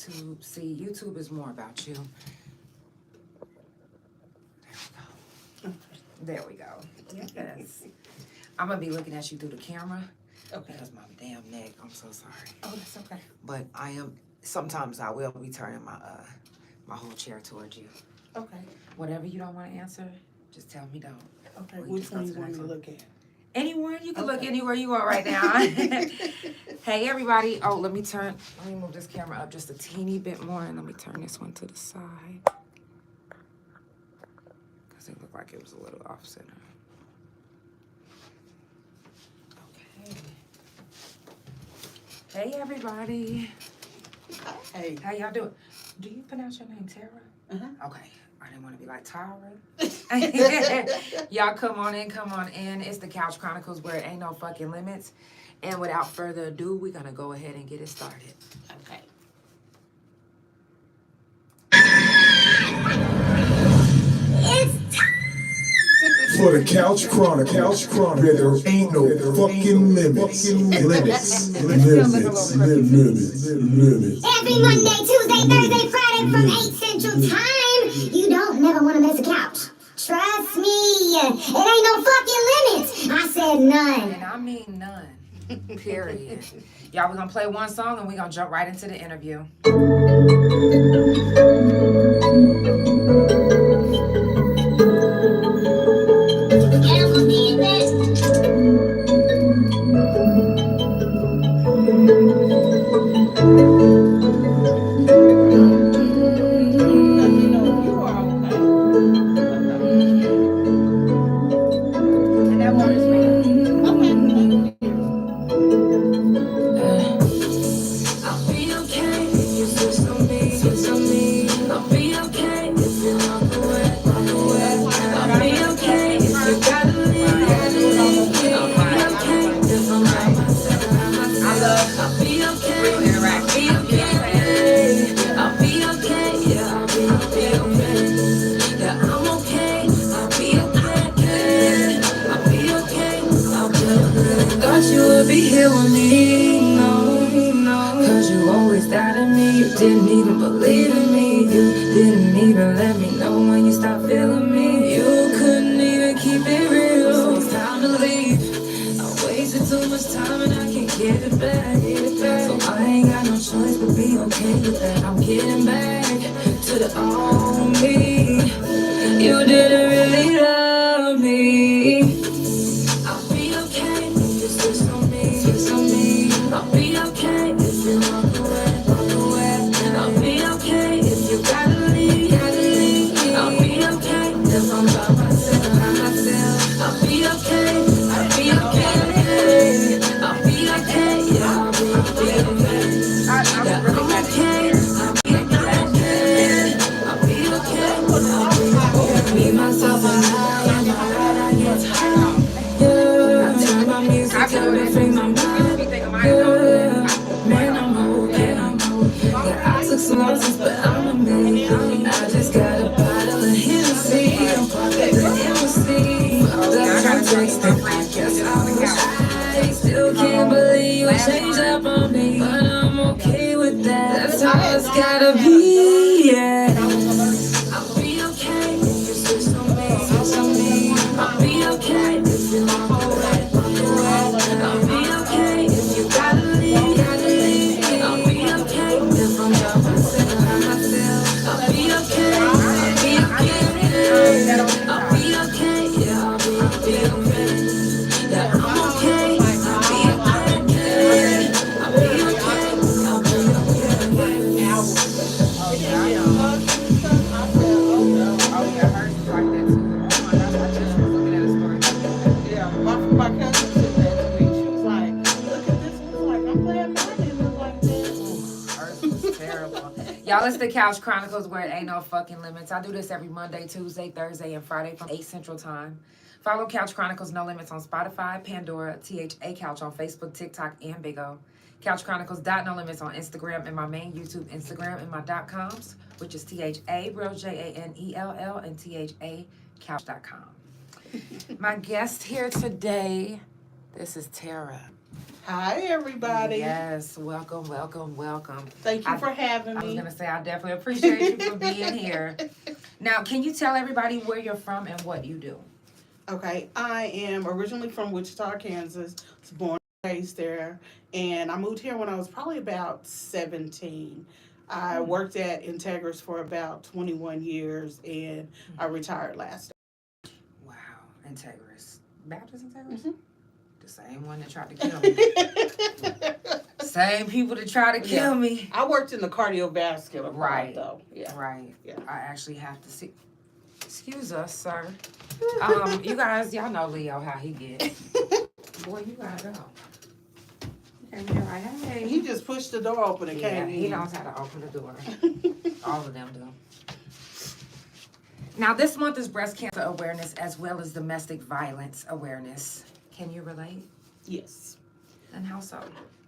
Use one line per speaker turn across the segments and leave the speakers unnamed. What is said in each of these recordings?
YouTube. See, YouTube is more about you. There we go. Yes. I'm going to be looking at you through the camera. Okay. Because my damn neck. I'm so sorry.
Oh, that's okay.
But I am, sometimes I will be turning my whole chair towards you.
Okay.
Whatever you don't want to answer, just tell me don't.
Okay, which one you want me to look at?
Anyone. You can look anywhere you are right now. Hey, everybody. Oh, let me move this camera up just a teeny bit more, and let me turn this one to the side. Because it looked like it was a little off center. Okay. Hey, everybody.
Hey.
How y'all doing? Do you pronounce your name Tara?
Uh-huh.
Okay. I didn't want to be like Tyra. Y'all come on in. It's the Couch Chronicles where it ain't no fucking limits. And without further ado, we're going to go ahead and get it started.
Okay.
For the Couch Chronicles, where there ain't no fucking limits. Limits.
Every Monday, Tuesday, Thursday, Friday from 8 Central Time. You don't never want to miss a couch. Trust me. It ain't no fucking limits. I said none.
And I mean none. Period. Y'all, we're going to play one song and we're going to jump right into the interview. Didn't even believe in me. You didn't even let me know when you stopped feeling me. You couldn't even keep it real. So it's time to leave. I wasted too much time and I can't get it back. So I ain't got no choice but be okay with that. I'm getting back to the old me. You didn't really love me. I'll be okay if you switch on me. I'll be okay if you walk away. I'll be okay if you gotta leave. I'll be okay if I'm by myself. I'll be okay. I'll be okay. I'll be okay. Yeah, I'll be okay. Yeah, I'm okay. I'll be okay. I'll be okay. Me, myself, and I am alright. I get tired. Yeah, I turn my music up and free my mind. Yeah, man, I'm okay. Yeah, I took some losses, but I'm amazing. I just got a bottle of Hennessy. I'm parked at the embassy. That's my text, and I guess I still can't believe you changed up on me, but I'm okay with that. That's how it's gotta be, yeah. I'll be okay if you switch on me. I'll be okay if you walk away. I'll be okay if you gotta leave. I'll be okay if I'm by myself. I'll be okay. I'll be okay. I'll be okay. Yeah, I'll be okay. Yeah, I'm okay. I'll be okay. I'll be okay. I'll be
My cousin said that to me. She was like, look at this. I was like, I'm glad mine didn't look like this.
Hers was terrible. Y'all, it's the Couch Chronicles where it ain't no fucking limits. I do this every Monday, Tuesday, Thursday, and Friday from 8 Central Time. Follow Couch Chronicles No Limits on Spotify, Pandora, THA Couch on Facebook, TikTok, and Big O. Couch Chronicles No Limits on Instagram and my main YouTube Instagram and my .coms, which is THA, real JANELL, and THA Couch.com. My guest here today, this is Tara.
Hi, everybody.
Yes, welcome.
Thank you for having me.
I was going to say, I definitely appreciate you for being here. Now, can you tell everybody where you're from and what you do?
Okay, I am originally from Wichita, Kansas. I was born and raised there, and I moved here when I was probably about 17. I worked at Integris for about 21 years, and I retired last.
Wow, Integris. Baptist Integris?
Mm-hmm.
The same one that tried to kill me. Same people that tried to kill me.
I worked in the cardiovascular
Right,
though. Yeah.
Right.
Yeah.
I actually have to see. Excuse us, sir. You guys, y'all know Leo how he get. Boy, you gotta go. You came here like, hey.
He just pushed the door open and came in.
He knows how to open the door. All of them do. Now, this month is breast cancer awareness as well as domestic violence awareness. Can you relate?
Yes.
And how so?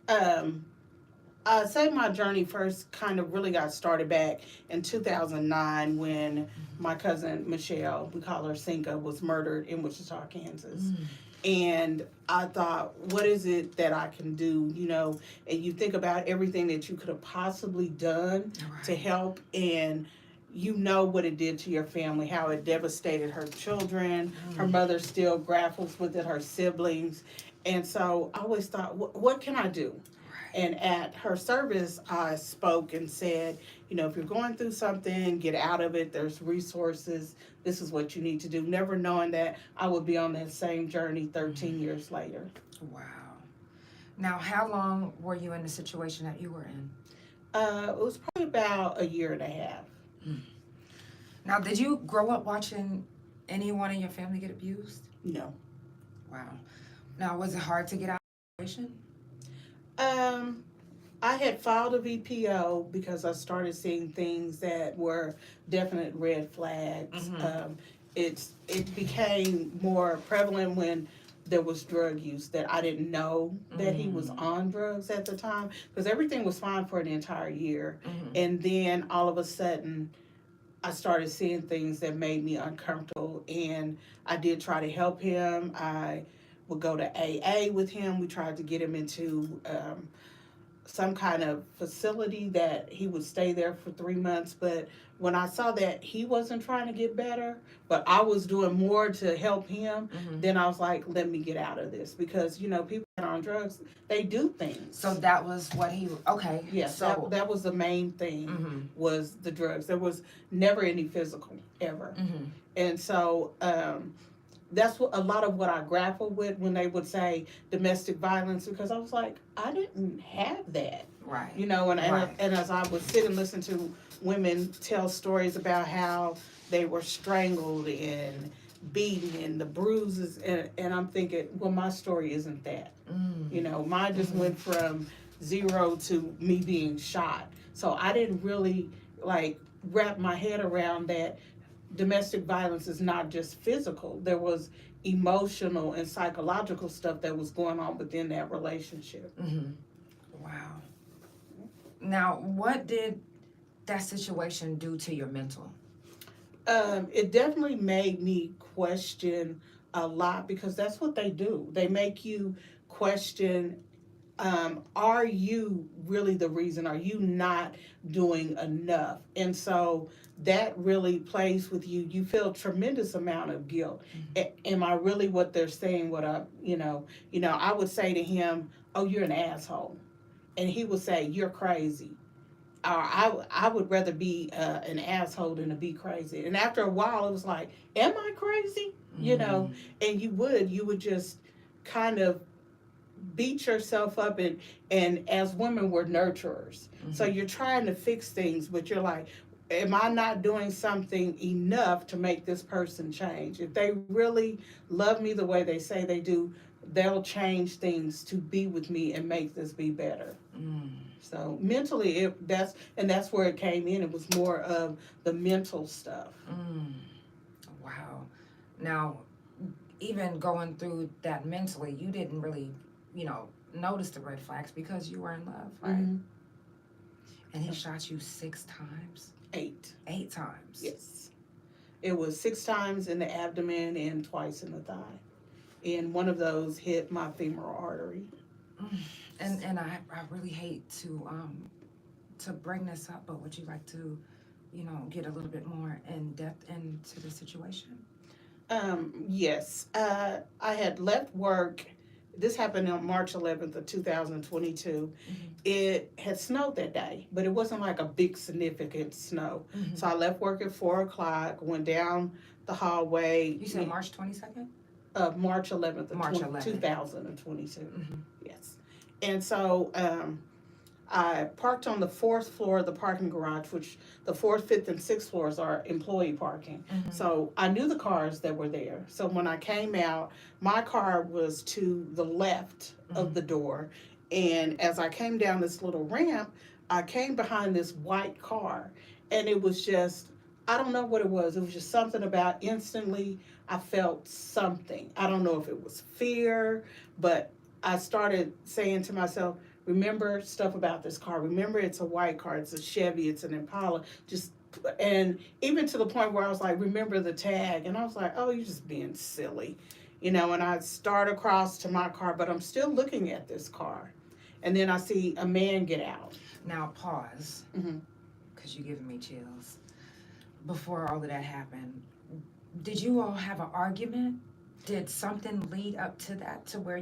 I'd say my journey first kind of really got started back in 2009 when my cousin Michelle, we call her Cinca, was murdered in Wichita, Kansas. And I thought, what is it that I can do, you know? And you think about everything that you could have possibly done to help, and you know what it did to your family, how it devastated her children. Her mother still grapples with it, her siblings. And so I always thought, what can I do? And at her service, I spoke and said, you know, if you're going through something, get out of it. There's resources. This is what you need to do. Never knowing that I would be on that same journey 13 years later.
Wow. Now, how long were you in the situation that you were in?
It was probably about a year and a half.
Now, did you grow up watching anyone in your family get abused?
No.
Wow. Now, was it hard to get out of the situation?
I had filed a VPO because I started seeing things that were definite red flags. It became more prevalent when there was drug use that I didn't know that he was on drugs at the time, because everything was fine for an entire year. And then all of a sudden, I started seeing things that made me uncomfortable, and I did try to help him. I would go to AA with him. We tried to get him into some kind of facility that he would stay there for 3 months. But when I saw that he wasn't trying to get better, but I was doing more to help him, then I was like, let me get out of this. Because, you know, people that are on drugs, they do things.
So that was what okay.
Yes, so that was the main thing, was the drugs. There was never any physical, ever. And so that's what a lot of what I grappled with when they would say domestic violence, because I was like, I didn't have that.
Right.
You know, and as I would sit and listen to women tell stories about how they were strangled and beaten and the bruises, and I'm thinking, well, my story isn't that. You know, mine just went from 0 to me being shot. So I didn't really like wrap my head around that domestic violence is not just physical. There was emotional and psychological stuff that was going on within that relationship.
Wow. Now, what did that situation do to your mental?
It definitely made me question a lot, because that's what they do. They make you question, are you really the reason? Are you not doing enough? And so that really plays with you. You feel a tremendous amount of guilt. Am I really what they're saying? I would say to him, oh, you're an asshole. And he would say, you're crazy. Or I would rather be an asshole than to be crazy. And after a while, it was like, am I crazy? You know, and you would just kind of beat yourself up, and as women, we're nurturers. So you're trying to fix things, but you're like, am I not doing something enough to make this person change? If they really love me the way they say they do, they'll change things to be with me and make this be better. So mentally, that's where it came in. It was more of the mental stuff.
Wow. Now, even going through that mentally, you didn't really, notice the red flags because you were in love, right? And he shot you 6 times?
8.
8 times?
Yes. It was 6 times in the abdomen and twice in the thigh. And one of those hit my femoral artery.
And I really hate to bring this up, but would you like to, get a little bit more in depth into the situation?
Yes. I had left work. This happened on March 11th of 2022.
Mm-hmm.
It had snowed that day, but it wasn't like a big significant snow.
Mm-hmm.
So I left work at 4 o'clock, went down the hallway.
You said March 22nd?
March 11th of
March 11th.
2022.
Mm-hmm.
Yes. And so I parked on the fourth floor of the parking garage, which the fourth, fifth, and sixth floors are employee parking.
Mm-hmm.
So I knew the cars that were there. So when I came out, my car was to the left of the door. And as I came down this little ramp, I came behind this white car. And it was just, I don't know what it was. It was just something about instantly I felt something. I don't know if it was fear, but I started saying to myself, remember stuff about this car. Remember, it's a white car. It's a Chevy. It's an Impala. And even to the point where I was like, remember the tag. And I was like, oh, you're just being silly. And I start across to my car, but I'm still looking at this car. And then I see a man get out.
Now, pause, because you're giving me chills. Before all of that happened, did you all have an argument? Did something lead up to that, to where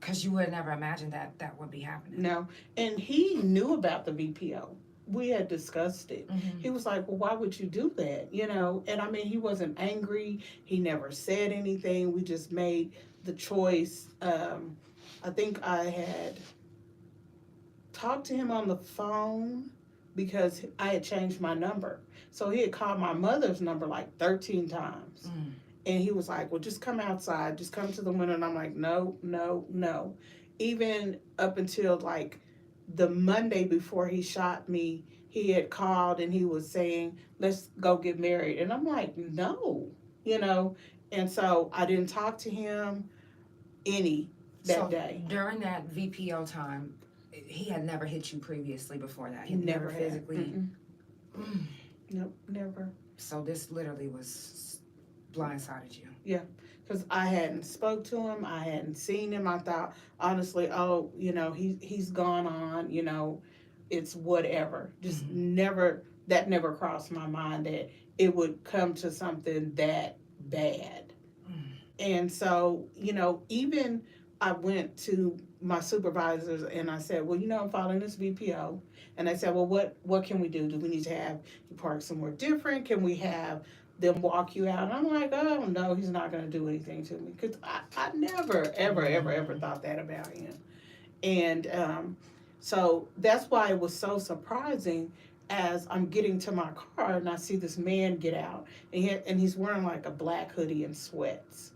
because you would never imagine that would be happening?
No. And he knew about the VPO. We had discussed it.
Mm-hmm.
He was like, well, why would you do that? And I mean, he wasn't angry. He never said anything. We just made the choice. I think I had talked to him on the phone because I had changed my number. So he had called my mother's number like 13 times.
Mm.
And he was like, well, just come outside. Just come to the window. And I'm like, no, no, no. Even up until like the Monday before he shot me, he had called and he was saying, let's go get married. And I'm like, no, And so I didn't talk to him that day.
During that VPO time, he had never hit you previously before that? He
never
physically?
Nope, never.
So this literally was blindsided you?
Yeah, because I hadn't spoke to him. I hadn't seen him. I thought, honestly, he's gone on, it's whatever. Just never crossed my mind that it would come to something that bad. And so, even I went to my supervisors and I said, well, I'm following this VPO. And I said, well, what can we do? Do we need to have you park somewhere different? Can we have them walk you out? And I'm like, oh, no, he's not going to do anything to me. Because I never, ever, ever, ever thought that about him. And so that's why it was so surprising as I'm getting to my car and I see this man get out. And he's wearing like a black hoodie and sweats.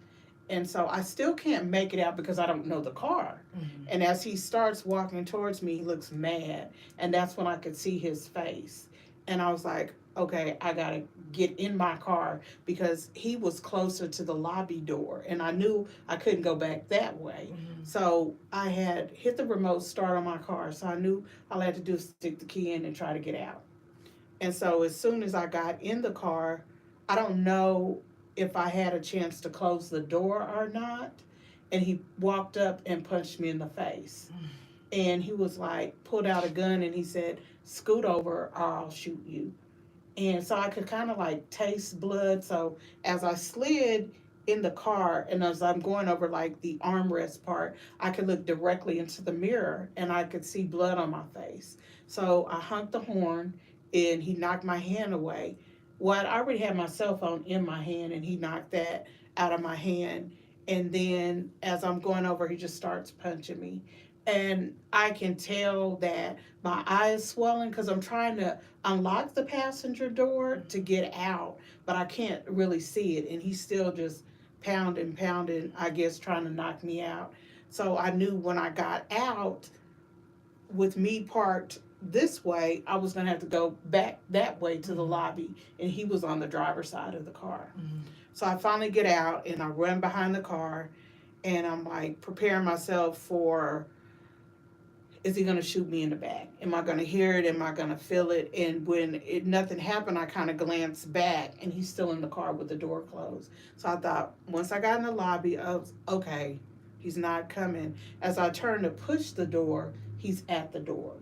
And so I still can't make it out because I don't know the car. Mm-hmm. And as he starts walking towards me, he looks mad. And that's when I could see his face. And I was like, okay, I got to get in my car because he was closer to the lobby door. And I knew I couldn't go back that way. Mm-hmm. So I had hit the remote start on my car. So I knew all I had to do was stick the key in and try to get out. And so as soon as I got in the car, I don't know if I had a chance to close the door or not. And he walked up and punched me in the face. And he was like, pulled out a gun and he said, scoot over or I'll shoot you. And so I could kind of like taste blood. So as I slid in the car and as I'm going over like the armrest part, I could look directly into the mirror and I could see blood on my face. So I honked the horn and he knocked my hand away. Well, I already had my cell phone in my hand and he knocked that out of my hand. And then as I'm going over, he just starts punching me. And I can tell that my eye is swelling because I'm trying to unlock the passenger door to get out, but I can't really see it. And he's still just pounding, I guess, trying to knock me out. So I knew when I got out, with me parked this way, I was going to have to go back that way to the lobby. And he was on the driver's side of the car. Mm-hmm. So I finally get out and I run behind the car and I'm like preparing myself for, is he going to shoot me in the back? Am I going to hear it? Am I going to feel it? And when nothing happened, I kind of glanced back and he's still in the car with the door closed. So I thought once I got in the lobby, I was, okay, He's not coming. As I turn to push the door, he's at the door.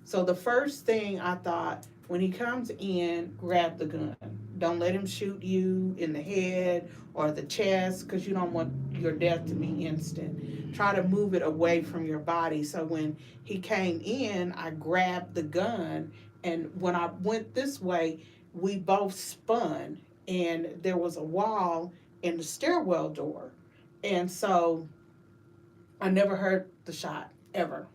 So the first thing I thought, when he comes in, grab the gun. Don't let him shoot you in the head or the chest, because you don't want your death to be instant. Try to move it away from your body. So when he came in, I grabbed the gun, and when I went this way, we both spun, and there was a wall in the stairwell door. And so I never heard the shot, ever.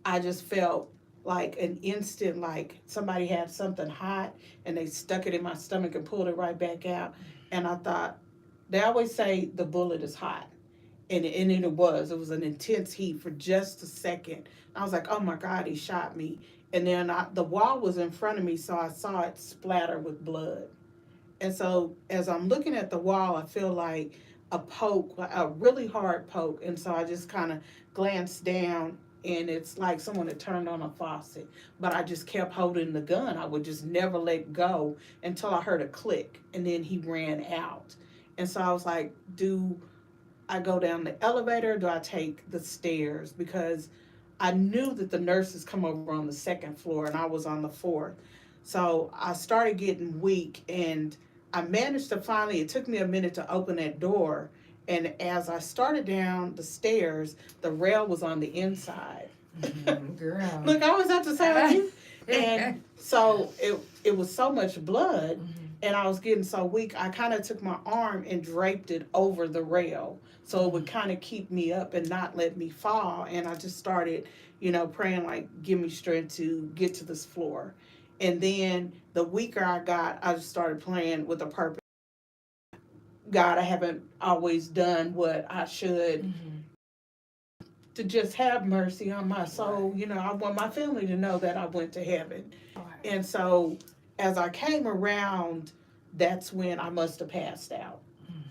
I just felt like an instant, like somebody had something hot and they stuck it in my stomach and pulled it right back out. And I thought, they always say the bullet is hot. And it was. It was an intense heat for just a second. I was like, oh my God, he shot me. And then the wall was in front of me, so I saw it splatter with blood. And so as I'm looking at the wall, I feel like a poke, a really hard poke. And so I just kind of glanced down, and it's like someone had turned on a faucet. But I just kept holding the gun. I would just never let go until I heard a click, and then he ran out. And so I was like, do I go down the elevator, or do I take the stairs? Because I knew that the nurses come over on the second floor and I was on the fourth. So I started getting weak, and I managed to finally, it took me a minute to open that door. And as I started down the stairs, the rail was on the inside.
Girl.
Look, I was at the side. And so it was so much blood, and I was getting so weak, I kind of took my arm and draped it over the rail so it would kind of keep me up and not let me fall. And I just started, praying, like, give me strength to get to this floor. And then the weaker I got, I just started praying with a purpose. God, I haven't always done what I should to just have mercy on my soul. I want my family to know that I went to heaven. And so as I came around, that's when I must have passed out.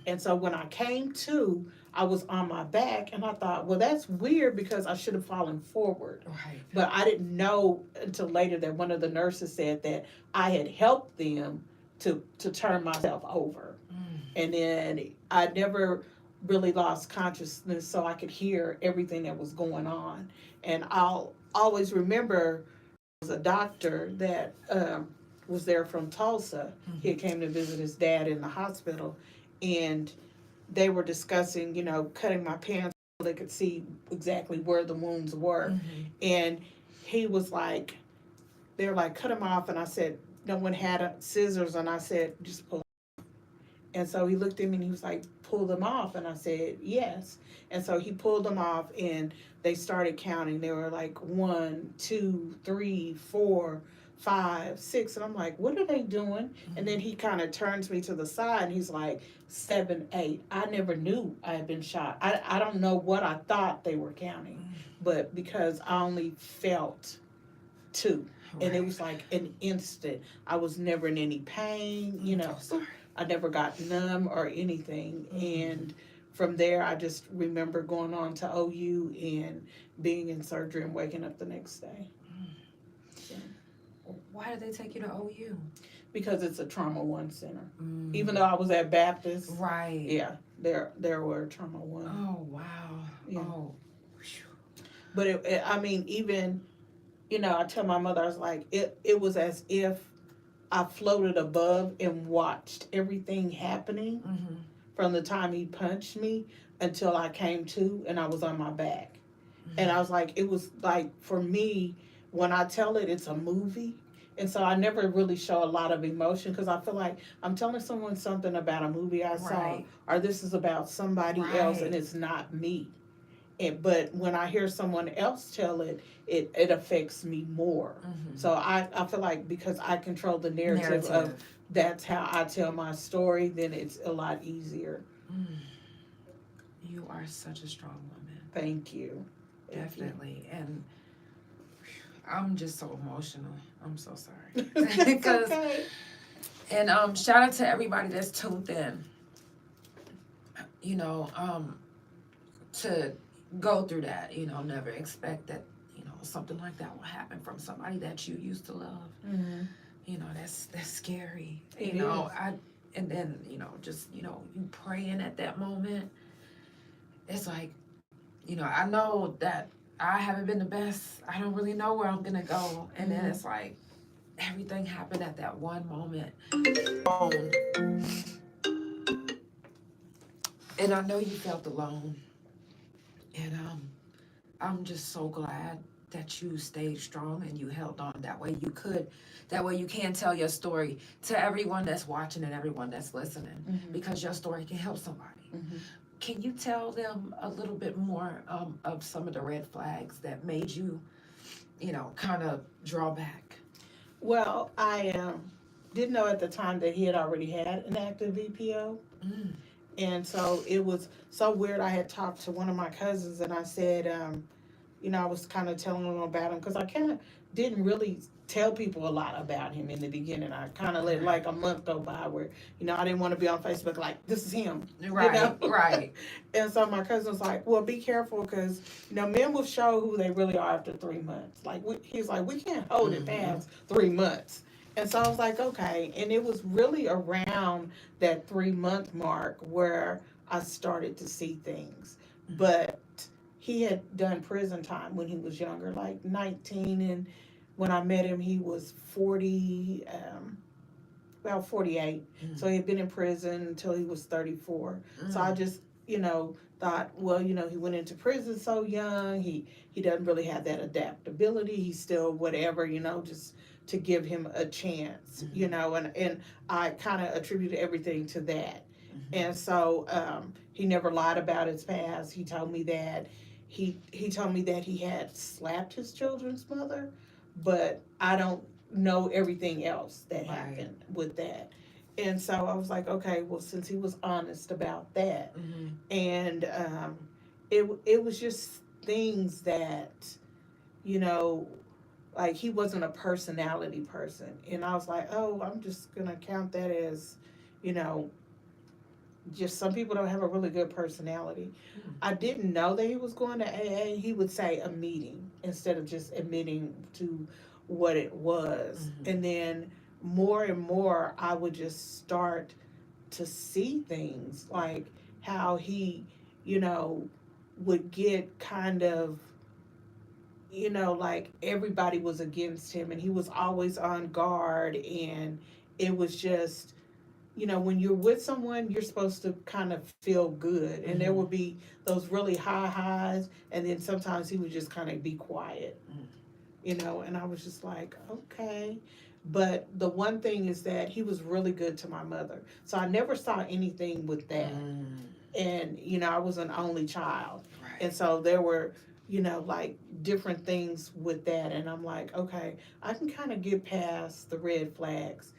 And so when I came to, I was on my back, and I thought, well, that's weird because I should have fallen forward.
Right.
But I didn't know until later that one of the nurses said that I had helped them to turn myself over. And then I never really lost consciousness, so I could hear everything that was going on. And I'll always remember there was a doctor that was there from Tulsa. He came to visit his dad in the hospital, and they were discussing, cutting my pants so they could see exactly where the wounds were. And he was like, they were like, cut him off. And I said, no one had scissors. And I said, just pull. And so he looked at me and he was like, pull them off. And I said, yes. And so he pulled them off, and they started counting. They were like 1, 2, 3, 4, 5, 6. And I'm like, what are they doing? And then he kind of turns me to the side, and he's like, 7, 8. I never knew I had been shot. I don't know what I thought they were counting, but because I only felt 2. Right. And it was like an instant. I was never in any pain, I never got numb or anything. And from there, I just remember going on to OU and being in surgery and waking up the next day. So.
Why did they take you to OU?
Because it's a Trauma 1 center. Even though I was at Baptist.
Right.
Yeah, there were Trauma 1.
Oh, wow.
Yeah.
Oh.
But even, I tell my mother, I was like, it was as if I floated above and watched everything happening from the time he punched me until I came to and I was on my back. And I was like, it was like, for me, when I tell it, it's a movie. And so I never really show a lot of emotion, because I feel like I'm telling someone something about a movie I saw, or this is about somebody else and it's not me. But when I hear someone else tell it, it affects me more. So I feel like because I control the narrative of that's how I tell my story, then it's a lot easier.
You are such a strong woman.
Thank you.
Definitely. And I'm just so emotional. I'm so sorry.
It's okay.
And shout out to everybody that's tuned in. To go through that, never expect that, something like that will happen from somebody that you used to love. That's scary.
And
then, just, you praying at that moment. It's like, you know, I know that I haven't been the best. I don't really know where I'm gonna go. And then it's like everything happened at that one moment. And I know you felt alone. And I'm just so glad that you stayed strong and you held on. That way you can tell your story to everyone that's watching and everyone that's listening, because your story can help somebody. Can you tell them a little bit more of some of the red flags that made you, you know, kind of draw back?
Well, I didn't know at the time that he had already had an active VPO. And so it was so weird. I had talked to one of my cousins and I said, you know, I was kind of telling them about him because I kind of didn't really tell people a lot about him in the beginning. I kind of let like a month go by where, you know, I didn't want to be on Facebook like, this is him.
Right,
you know?
right.
And so my cousin was like, well, be careful because, you know, men will show who they really are after 3 months. Like, he's like, we can't hold it past 3 months. And so I was like, okay. And it was really around that 3-month mark where I started to see things. But he had done prison time when he was younger, like 19. And when I met him, he was 40, about 48. So he had been in prison until he was 34. So I just, you know, thought, well, you know, he went into prison so young. He doesn't really have that adaptability. He's still whatever, you know, just to give him a chance, you know, and I kind of attributed everything to that. And so he never lied about his past. He told me that he told me that he had slapped his children's mother, but I don't know everything else that happened with that. And so I was like, okay, well, since he was honest about that, and it was just things that, you know, like he wasn't a personality person. And I was like, oh, I'm just going to count that as, you know, just some people don't have a really good personality. I didn't know that he was going to AA. He would say a meeting instead of just admitting to what it was. And then more and more, I would just start to see things like how he, you know, would get kind of, you know, like everybody was against him and he was always on guard. And it was just, you know, when you're with someone, you're supposed to kind of feel good. And there would be those really high highs. And then sometimes he would just kind of be quiet, you know, and I was just like, okay. But the one thing is that he was really good to my mother. So I never saw anything with that. And, you know, I was an only child. And so there were, you know, like different things with that. And I'm like, okay, I can kind of get past the red flags.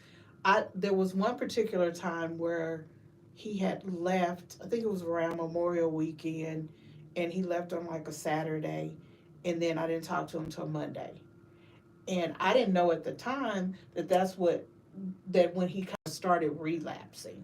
There was one particular time where he had left, I think it was around Memorial Weekend, and he left on like a Saturday, and then I didn't talk to him until Monday. And I didn't know at the time that when he kind of started relapsing.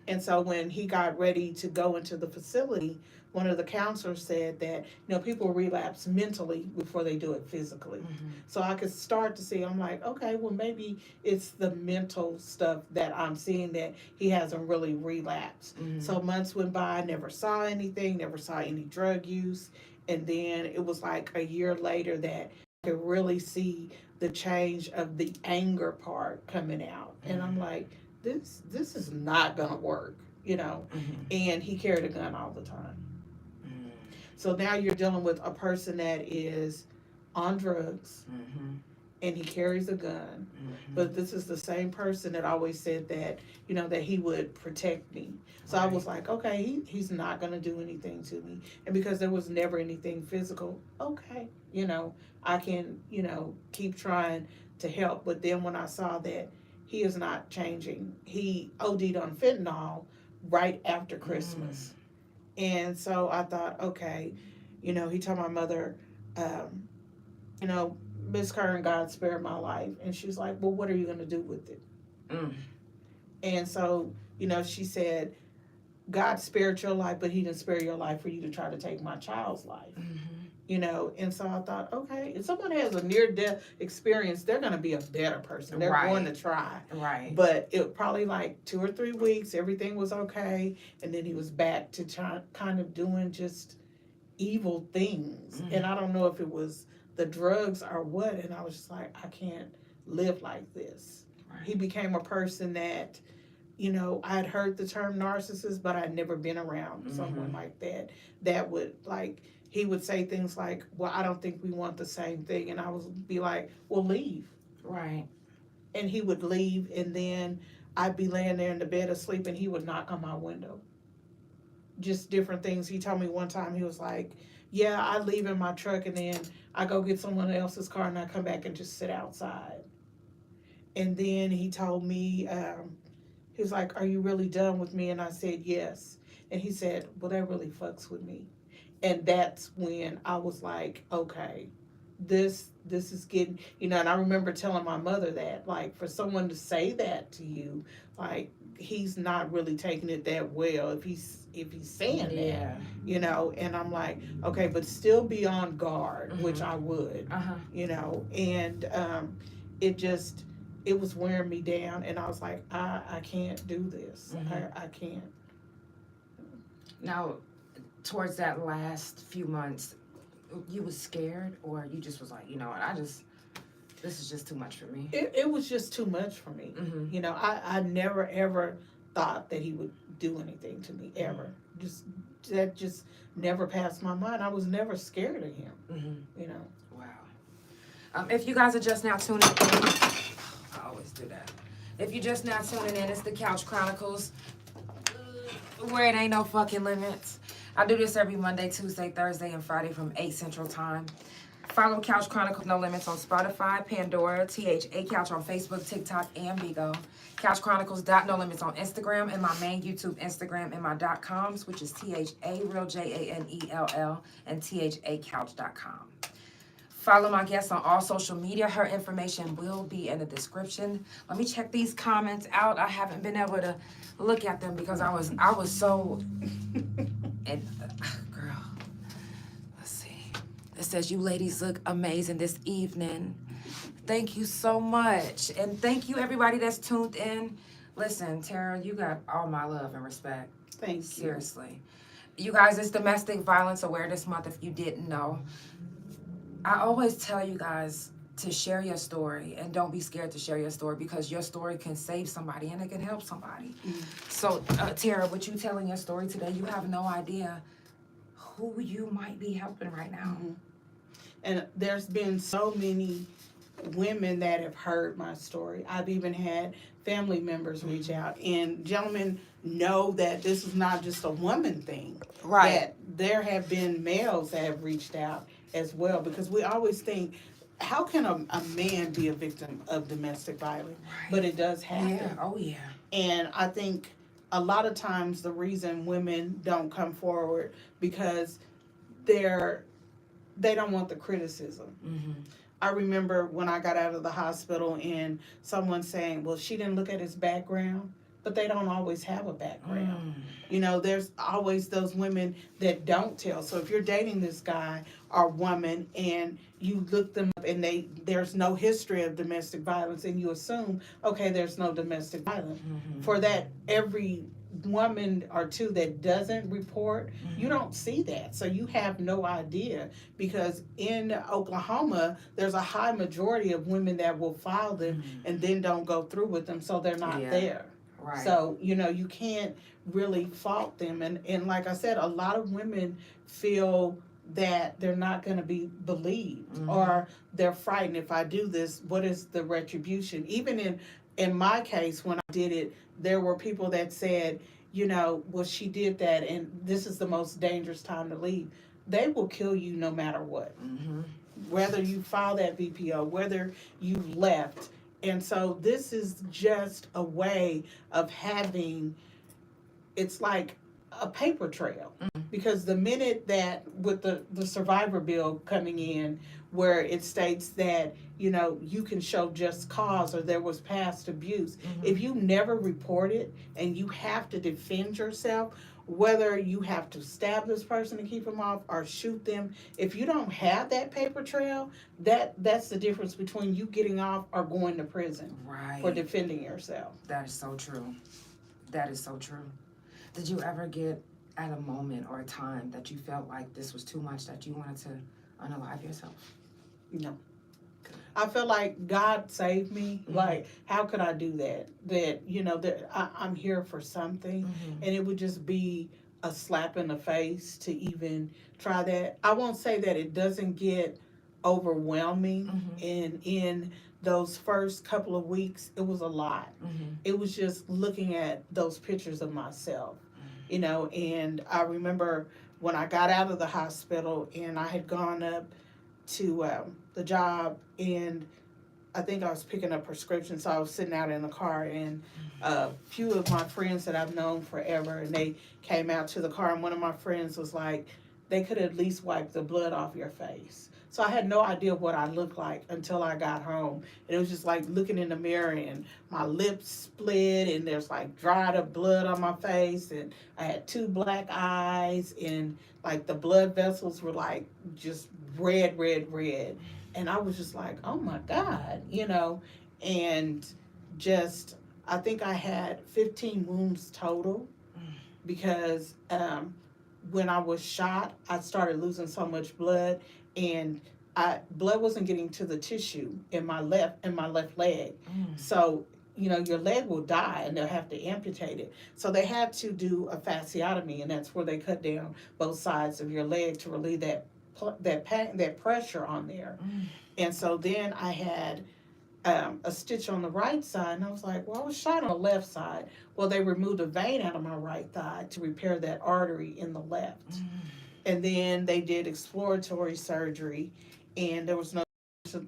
And so when he got ready to go into the facility, one of the counselors said that, you know, people relapse mentally before they do it physically. So I could start to see, I'm like, okay, well, maybe it's the mental stuff that I'm seeing that he hasn't really relapsed. So months went by, never saw anything, never saw any drug use. And then it was like a year later that I could really see the change of the anger part coming out. And I'm like, this is not gonna work, you know. And he carried a gun all the time. So now you're dealing with a person that is on drugs and he carries a gun. But this is the same person that always said that, you know, that he would protect me. So I was like, okay, he's not gonna do anything to me. And because there was never anything physical, okay, you know, I can, you know, keep trying to help. But then when I saw that he is not changing, he OD'd on fentanyl right after Christmas. And so I thought, okay, you know, he told my mother, you know, Miss Kerr and God spared my life. And she's like, well, what are you going to do with it? And so, you know, she said, God spared your life, but he didn't spare your life for you to try to take my child's life. You know, and so I thought, okay, if someone has a near-death experience, they're going to be a better person. They're going to try. But it probably like 2 or 3 weeks, everything was okay. And then he was back to kind of doing just, evil things. And I don't know if it was the drugs or what. And I was just like, I can't live like this.
Right.
He became a person that, you know, I'd heard the term narcissist, but I'd never been around someone like that. That would, like, he would say things like, well, I don't think we want the same thing. And I would be like, well, leave.
Right.
And he would leave, and then I'd be laying there in the bed asleep, and he would knock on my window. Just different things. He told me one time, he was like, yeah, I leave in my truck, and then I go get someone else's car, and I come back and just sit outside. And then he told me, he was like, are you really done with me? And I said, yes. And he said, well, that really fucks with me. And that's when I was like, okay, this is getting, you know. And I remember telling my mother that, like, for someone to say that to you, like, he's not really taking it that well if he's saying that, you know. And I'm like, okay, but still be on guard, which I would, you know. And it was wearing me down, and I was like, I can't do this. I can't.
Now, towards that last few months, you was scared, or you just was like, you know what, this is just too much for me?
It was just too much for me. You know, I never ever thought that he would do anything to me, ever. That just never passed my mind. I was never scared of him, you know.
Wow. If you guys are just now tuning in, I always do that. If you're just now tuning in, it's the Couch Chronicles, where it ain't no fucking limits. I do this every Monday, Tuesday, Thursday, and Friday from 8 Central Time. Follow Couch Chronicles No Limits on Spotify, Pandora, THA Couch on Facebook, TikTok, and Bigo. Couch Chronicles No Limits on Instagram, and my main YouTube Instagram, and my .coms, which is THA Real JANELL and THACouch.com. Follow my guests on all social media. Her information will be in the description. Let me check these comments out. I haven't been able to look at them because I was so and girl, let's see. It says, you ladies look amazing this evening. Thank you so much. And thank you everybody that's tuned in. Listen, Tara, you got all my love and respect.
Thank you.
Seriously. You guys, it's Domestic Violence Awareness Month, if you didn't know. I always tell you guys to share your story, and don't be scared to share your story, because your story can save somebody and it can help somebody. So, Tara, with you telling your story today, you have no idea who you might be helping right now.
And there's been so many women that have heard my story. I've even had family members reach out, and gentlemen know that this is not just a woman thing.
Right.
That there have been males that have reached out as well, because we always think, how can a man be a victim of domestic violence?
Right.
But it does happen.
Yeah. Oh, yeah.
And I think a lot of times the reason women don't come forward because they don't want the criticism. I remember when I got out of the hospital and someone saying, well, she didn't look at his background, but they don't always have a background. You know, there's always those women that don't tell. So if you're dating this guy or woman and you look them up and there's no history of domestic violence, and you assume, okay, there's no domestic violence. For that, every woman or two that doesn't report, you don't see that. So you have no idea, because in Oklahoma, there's a high majority of women that will file them and then don't go through with them, so they're not there.
Right.
So, you know, you can't really fault them. And like I said, a lot of women feel that they're not going to be believed, or they're frightened. If I do this, what is the retribution? Even in my case, when I did it, there were people that said, you know, well, she did that, and this is the most dangerous time to leave. They will kill you no matter what. Whether you file that VPO, whether you left. And so this is just a way of having, it's like a paper trail. Because the minute that with the survivor bill coming in, where it states that, you know, you can show just cause or there was past abuse, if you never report it and you have to defend yourself, whether you have to stab this person to keep them off or shoot them, if you don't have that paper trail, that's the difference between you getting off or going to prison for defending yourself.
That is so true. That is so true. Did you ever get at a moment or a time that you felt like this was too much, that you wanted to unalive yourself?
No. I feel like God saved me.
Mhm.
Like, how could I do that? That, that I'm here for something.
Mhm.
And it would just be a slap in the face to even try that. I won't say that it doesn't get overwhelming.
Mhm.
And in those first couple of weeks, it was a lot.
Mhm.
It was just looking at those pictures of myself, and I remember when I got out of the hospital and I had gone up to the job, and I think I was picking up prescriptions, so I was sitting out in the car, and a few of my friends that I've known forever, and they came out to the car, and one of my friends was like, they could at least wipe the blood off your face. So I had no idea what I looked like until I got home. And it was just like looking in the mirror, and my lips split, and there's like dried up blood on my face, and I had 2 black eyes, and like the blood vessels were like just red, red, red. And I was just like, oh my God, and just, I think I had 15 wounds total, because when I was shot, I started losing so much blood, and blood wasn't getting to the tissue in my left leg. So, your leg will die and they'll have to amputate it. So they had to do a fasciotomy, and that's where they cut down both sides of your leg to relieve that pain, that pressure on there. And so then I had a stitch on the right side, and I was like, well, I was shot on the left side. Well, they removed a vein out of my right thigh to repair that artery in the left. And then they did exploratory surgery, and there was no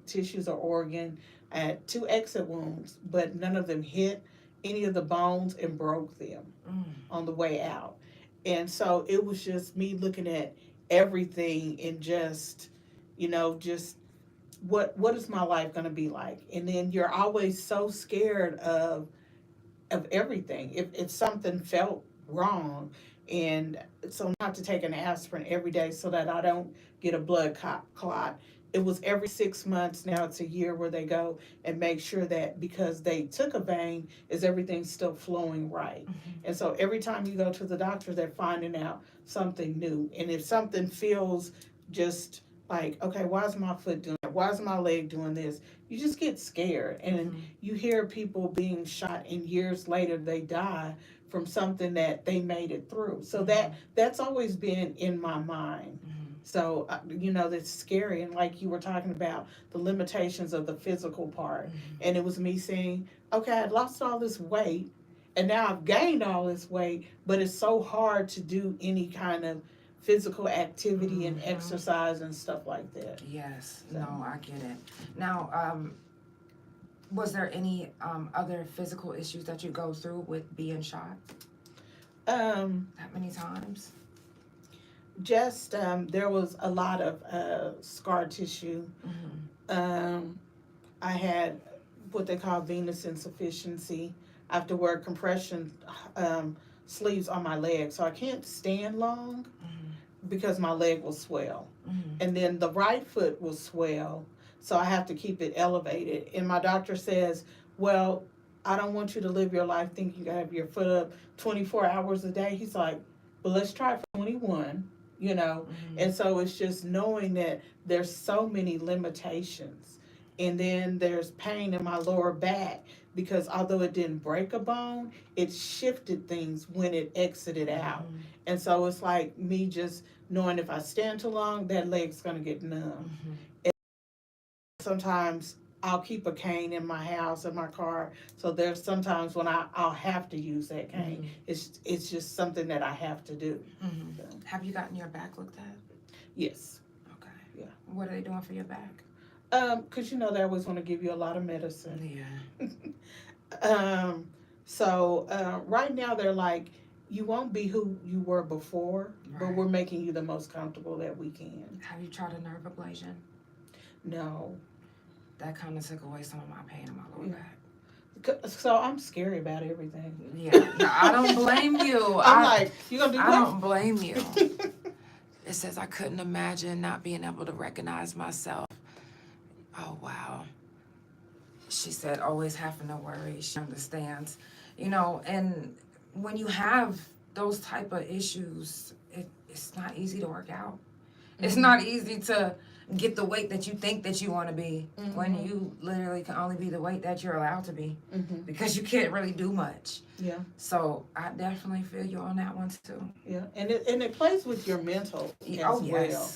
tissues or organ. I had 2 exit wounds, but none of them hit any of the bones and broke them on the way out. And so it was just me looking at everything and just, just what is my life going to be like? And then you're always so scared of everything. If something felt wrong, and so I have to take an aspirin every day so that I don't get a blood clot. It was every 6 months. Now it's a year where they go and make sure that, because they took a vein, is everything still flowing right. And so every time you go to the doctor, they're finding out something new. And if something feels just like, okay, why is my foot doing that? Why is my leg doing this? You just get scared. And you hear people being shot, and years later they die from something that they made it through. So that's always been in my mind. So, that's scary. And like you were talking about, the limitations of the physical part. And it was me saying, okay, I lost all this weight, and now I've gained all this weight, but it's so hard to do any kind of physical activity and exercise and stuff like that.
Yes. So. No, I get it. Now, was there any other physical issues that you go through with being shot? That many times?
Just there was a lot of scar tissue. I had what they call venous insufficiency. I have to wear compression sleeves on my legs, so I can't stand long because my leg will swell. And then the right foot will swell, so I have to keep it elevated. And my doctor says, well, I don't want you to live your life thinking you have your foot up 24 hours a day. He's like, but let's try it for 21, And so it's just knowing that there's so many limitations. And then there's pain in my lower back, because although it didn't break a bone, it shifted things when it exited out. And so it's like me just knowing if I stand too long, that leg's going to get numb. And sometimes I'll keep a cane in my house, in my car. So there's sometimes when I'll have to use that cane. It's just something that I have to do. So.
Have you gotten your back looked at?
Yes.
Okay.
Yeah.
What are they doing for your back?
Because they always want to give you a lot of medicine.
Yeah.
So right now they're like, you won't be who you were before, but we're making you the most comfortable that we can.
Have you tried a nerve ablation?
No.
That kind of took away some of my pain in my lower back.
So I'm scary about everything.
Yeah. No, I don't blame you.
I'm like, you gonna do what?
I don't blame you. It says I couldn't imagine not being able to recognize myself. Oh, wow. She said, always having to worry. She understands. And when you have those type of issues, it's not easy to work out. It's not easy to get the weight that you think that you want to be when you literally can only be the weight that you're allowed to be because you can't really do much.
Yeah.
So I definitely feel you on that one too.
Yeah. And it plays with your mental as well.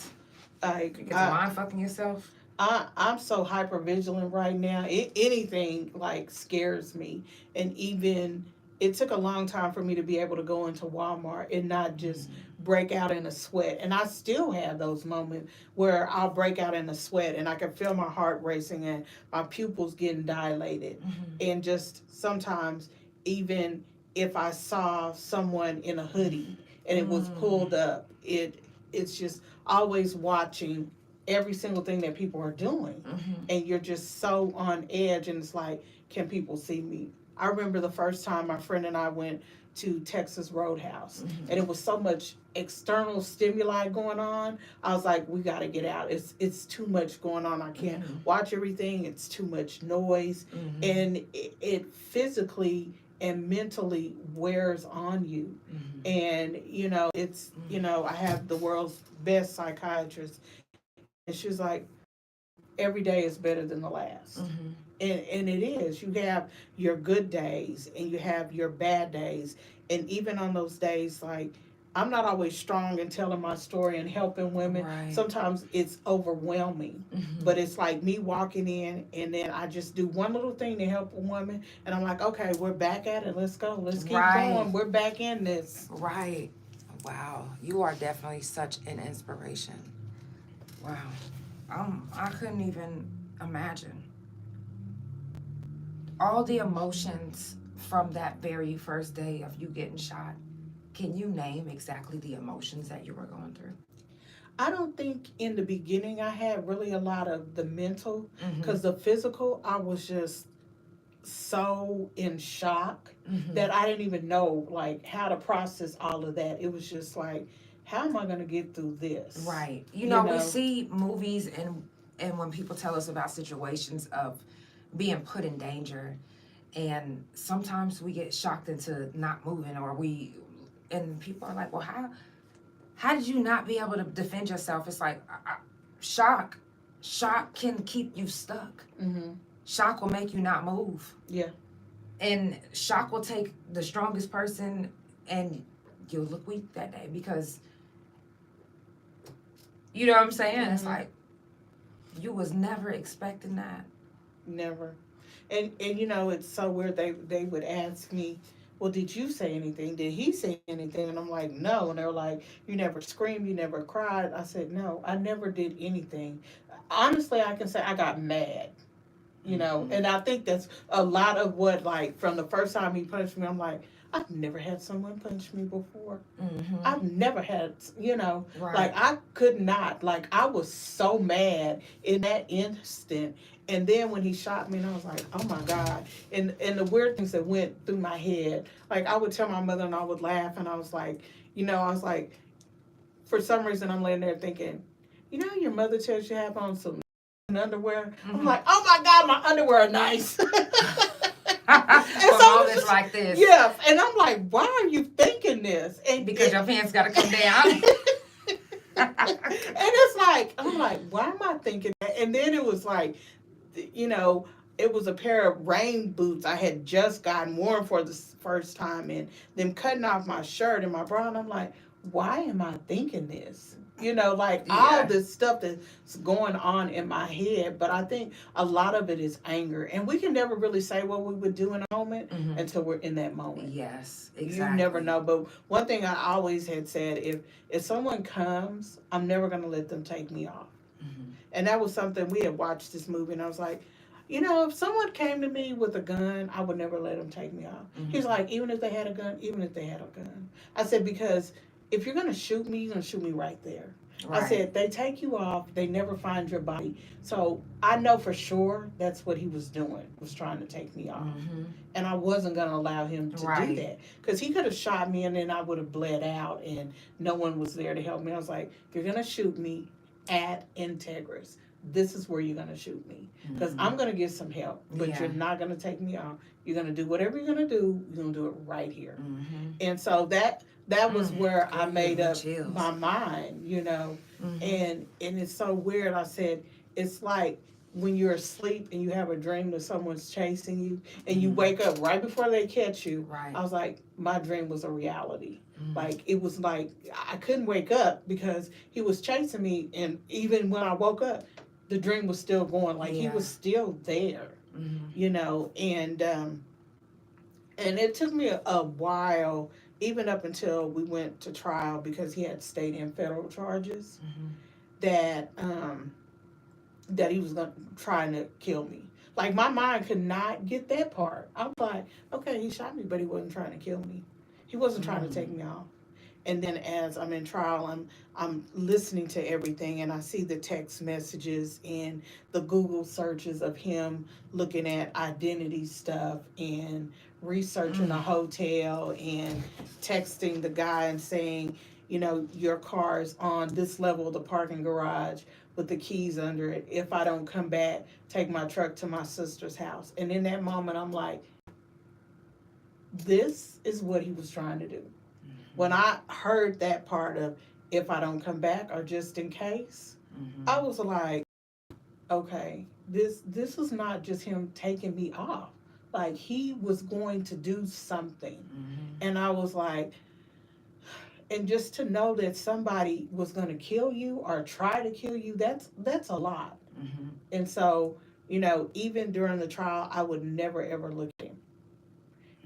Like,
You get to mind fucking yourself.
I'm so hyper vigilant right now. Anything like scares me, and even it took a long time for me to be able to go into Walmart and not just break out in a sweat. And I still have those moments where I'll break out in a sweat and I can feel my heart racing and my pupils getting dilated. And just sometimes, even if I saw someone in a hoodie and it was pulled up, it's just always watching every single thing that people are doing. And you're just so on edge, and it's like, can people see me? I remember the first time my friend and I went to Texas Roadhouse, and it was so much external stimuli going on. I was like, we got to get out. It's too much going on. I can't watch everything. It's too much noise. And it physically and mentally wears on you. And, it's, I have the world's best psychiatrist. And she was like, every day is better than the last. And it is. You have your good days and you have your bad days. And even on those days, like, I'm not always strong in telling my story and helping women.
Right.
Sometimes it's overwhelming. But it's like me walking in, and then I just do one little thing to help a woman. And I'm like, okay, we're back at it. Let's go. Let's keep going. We're back in this.
Right. Wow. You are definitely such an inspiration. Wow. I couldn't even imagine all the emotions from that very first day of you getting shot. Can you name exactly the emotions that you were going through?
I don't think in the beginning I had really a lot of the mental, because the physical, I was just so in shock that I didn't even know like how to process all of that. It was just like, how am I going to get through this?
Right. You know, we see movies and when people tell us about situations of being put in danger, and sometimes we get shocked into not moving, and people are like, well, how did you not be able to defend yourself? It's like, shock can keep you stuck. Shock will make you not move.
Yeah.
And shock will take the strongest person and you'll look weak that day because, you know what I'm saying? It's like, you was never expecting that.
Never. And it's so weird. They would ask me, well, did you say anything? Did he say anything? And I'm like, no. And they're like, you never screamed, you never cried. I said, no, I never did anything. Honestly, I can say I got mad, and I think that's a lot of what, like, from the first time he punched me, I'm like, I've never had someone punch me before. I've never had,
Right.
like, I could not, like, I was so mad in that instant. And then when he shot me, and I was like, oh my God. And the weird things that went through my head, like, I would tell my mother and I would laugh, and I was like, for some reason I'm laying there thinking, your mother tells you to have on some underwear. I'm like, oh my God, my underwear are nice.
And so it's like this.
Yeah, and I'm like, why are you thinking this? And
because your pants got to come down.
And it's like, I'm like, why am I thinking that? And then it was like, it was a pair of rain boots I had just gotten worn for the first time, and them cutting off my shirt and my bra, and I'm like, why am I thinking this? All this stuff that's going on in my head. But I think a lot of it is anger. And we can never really say what we would do in a moment until we're in that moment.
Yes, exactly.
You never know. But one thing I always had said, if someone comes, I'm never going to let them take me off. And that was something, we had watched this movie, and I was like, if someone came to me with a gun, I would never let them take me off. He's like, even if they had a gun? Even if they had a gun. I said, because if you're going to shoot me, you're going to shoot me right there. Right. I said, they take you off, they never find your body. So I know for sure that's what he was doing, was trying to take me off. And I wasn't going to allow him to do that. Because he could have shot me and then I would have bled out and no one was there to help me. I was like, you're going to shoot me at Integris. This is where you're going to shoot me. Because I'm going to get some help, but you're not going to take me off. You're going to do whatever you're going to do. You're going to do it right here. And so that That was where I
Girl,
made
give me
up
chills.
my mind, you know. And it's so weird. I said, it's like when you're asleep and you have a dream that someone's chasing you and you wake up right before they catch you.
Right.
I was like, my dream was a reality. Like, it was like, I couldn't wake up because he was chasing me. And even when I woke up, the dream was still going. Like, he was still there, you know. And it took me a while, even up until we went to trial, because he had state and federal charges, that that he was trying to kill me. Like, my mind could not get that part. I was like, okay, he shot me, but he wasn't trying to kill me. He wasn't trying to take me off. And then as I'm in trial, I'm listening to everything, and I see the text messages and the Google searches of him looking at identity stuff and researching a hotel and texting the guy and saying, you know, your car's on this level of the parking garage with the keys under it. If I don't come back, take my truck to my sister's house. And in that moment, I'm like, this is what he was trying to do. When I heard that part of if I don't come back or just in case, I was like, okay, this was not just him taking me off. Like, he was going to do something. And I was like, and just to know that somebody was going to kill you or try to kill you, that's a lot. And so, you know, even during the trial, I would never ever look at him.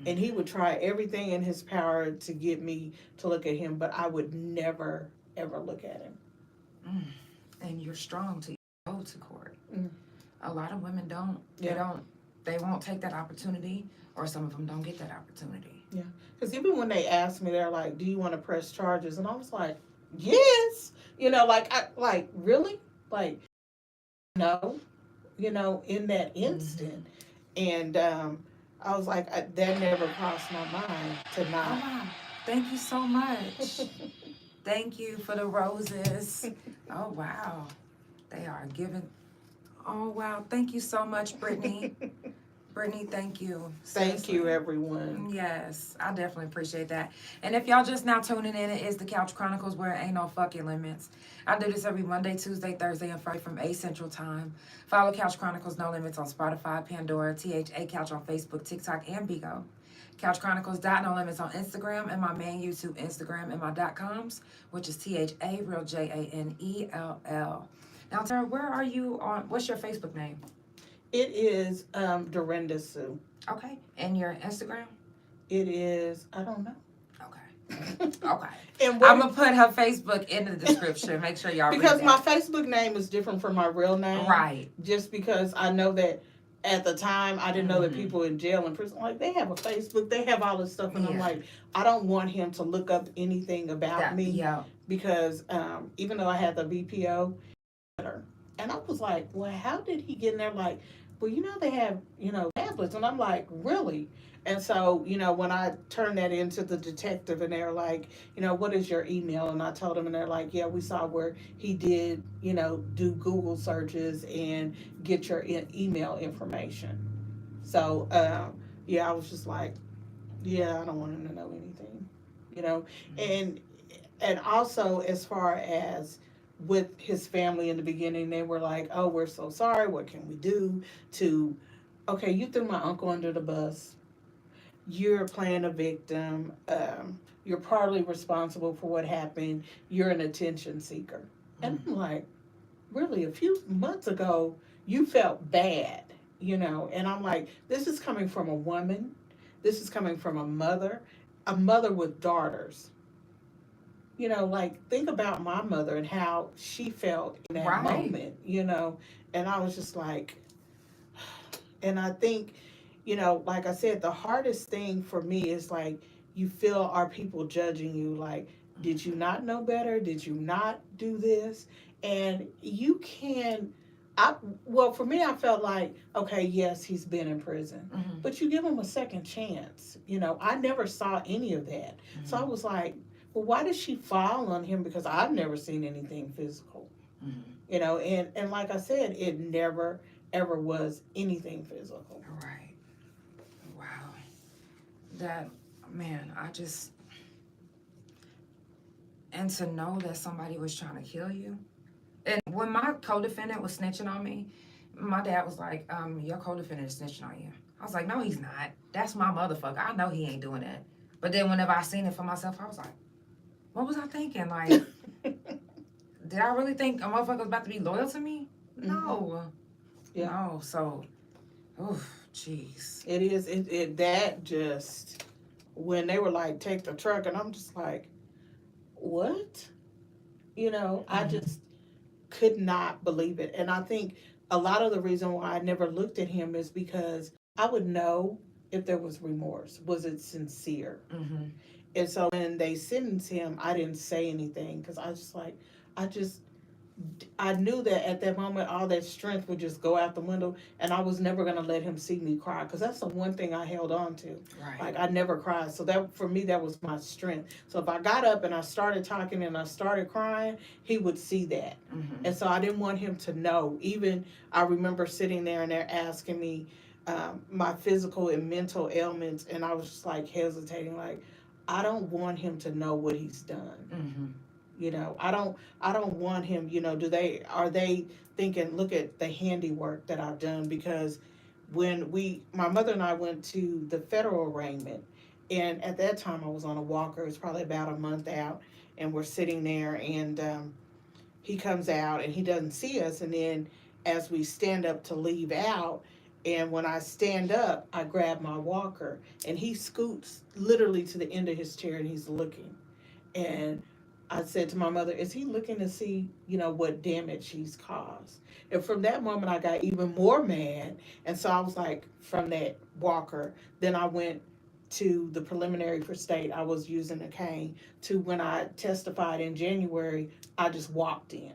And he would try everything in his power to get me to look at him, but I would never, ever look at him.
And you're strong to go to court. A lot of women don't. They won't take that opportunity, or some of them don't get that opportunity.
Yeah. Because even when they asked me, they're like, do you want to press charges? And I was like, yes. You know, like, really? Like, no. You know, in that instant. And, I was like, that never crossed my mind to not.
Oh, wow. Thank you so much. Thank you for the roses. Oh, wow. They are giving. Oh, wow. Thank you so much, Brittany. Brittany, thank you.
Thank you, everyone.
Yes, I definitely appreciate that. And if y'all just now tuning in, it is the Couch Chronicles, where it ain't no fucking limits. I do this every Monday, Tuesday, Thursday, and Friday from 8 Central Time. Follow Couch Chronicles No Limits on Spotify, Pandora, THA Couch on Facebook, TikTok, and Bigo. Couch Chronicles No Limits on Instagram, and my main YouTube Instagram, and my .coms, which is THA real JANELL. Now, Tara, where are you on? What's your Facebook name?
It is Dorinda Sue.
Okay. And your Instagram?
It is, I don't know.
Okay. Okay.
And
I'm going to put her Facebook in the description. Make sure y'all
because
read
my
that.
Facebook name is different from my real name.
Right.
Just because I know that at the time, I didn't know that people in jail and prison, like, they have a Facebook, they have all this stuff. And I'm like, I don't want him to look up anything about me.
Yeah.
Because even though I had the VPO, and I was like, well, how did he get in there? Like, well, you know, they have, you know, tablets. And I'm like, really? And so, you know, when I turned that into the detective, and they're like, you know, what is your email? And I told them, and they're like, yeah, we saw where he did, you know, do Google searches and get your email information. So, yeah, I was just like, yeah, I don't want him to know anything, you know. And also, as far as with his family in the beginning, they were like, oh, we're so sorry. What can we do to, okay, you threw my uncle under the bus. You're playing a victim. You're partly responsible for what happened. You're an attention seeker. And I'm like, really, a few months ago, you felt bad, you know? And I'm like, this is coming from a woman. This is coming from a mother with daughters. You know, like, think about my mother and how she felt in that moment, you know? And I was just like, and I think, you know, like I said, the hardest thing for me is, like, you feel are people judging you, like, did you not know better? Did you not do this? And you can, well, for me, I felt like, okay, yes, he's been in prison, but you give him a second chance. You know, I never saw any of that. So I was like, well, why did she file on him? Because I've never seen anything physical, you know, and like I said, it never, ever was anything physical.
Right. Wow. That, man, And to know that somebody was trying to kill you. And when my co-defendant was snitching on me, my dad was like, your co-defendant is snitching on you. I was like, no, he's not. That's my motherfucker. I know he ain't doing that. But then whenever I seen it for myself, I was like, what was I thinking? Like, did I really think a motherfucker was about to be loyal to me? No.
Yeah.
No. So, oof, jeez.
It is. That just, when they were like, take the truck, and I'm just like, what? You know, I just could not believe it. And I think a lot of the reason why I never looked at him is because I would know if there was remorse. Was it sincere?
Mm-hmm.
And so when they sentenced him, I didn't say anything because I knew that at that moment, all that strength would just go out the window, and I was never going to let him see me cry, because that's the one thing I held on to.
Right.
Like, I never cried. So that, for me, that was my strength. So if I got up and I started talking and I started crying, he would see that.
Mm-hmm.
And so I didn't want him to know. Even I remember sitting there and they're asking me my physical and mental ailments, and I was just like hesitating, like, I don't want him to know what he's done.
Mm-hmm.
You know, I don't want him, you know, are they thinking, look at the handiwork that I've done? Because when my mother and I went to the federal arraignment, and at that time I was on a walker, it was probably about a month out, and we're sitting there, and he comes out and he doesn't see us, and then as we stand up to leave out, and when I stand up, I grab my walker, and he scoots literally to the end of his chair, and he's looking. And I said to my mother, is he looking to see, you know, what damage he's caused? And from that moment, I got even more mad. And so I was like, from that walker, then I went to the preliminary for state. I was using a cane. To when I testified in January, I just walked in.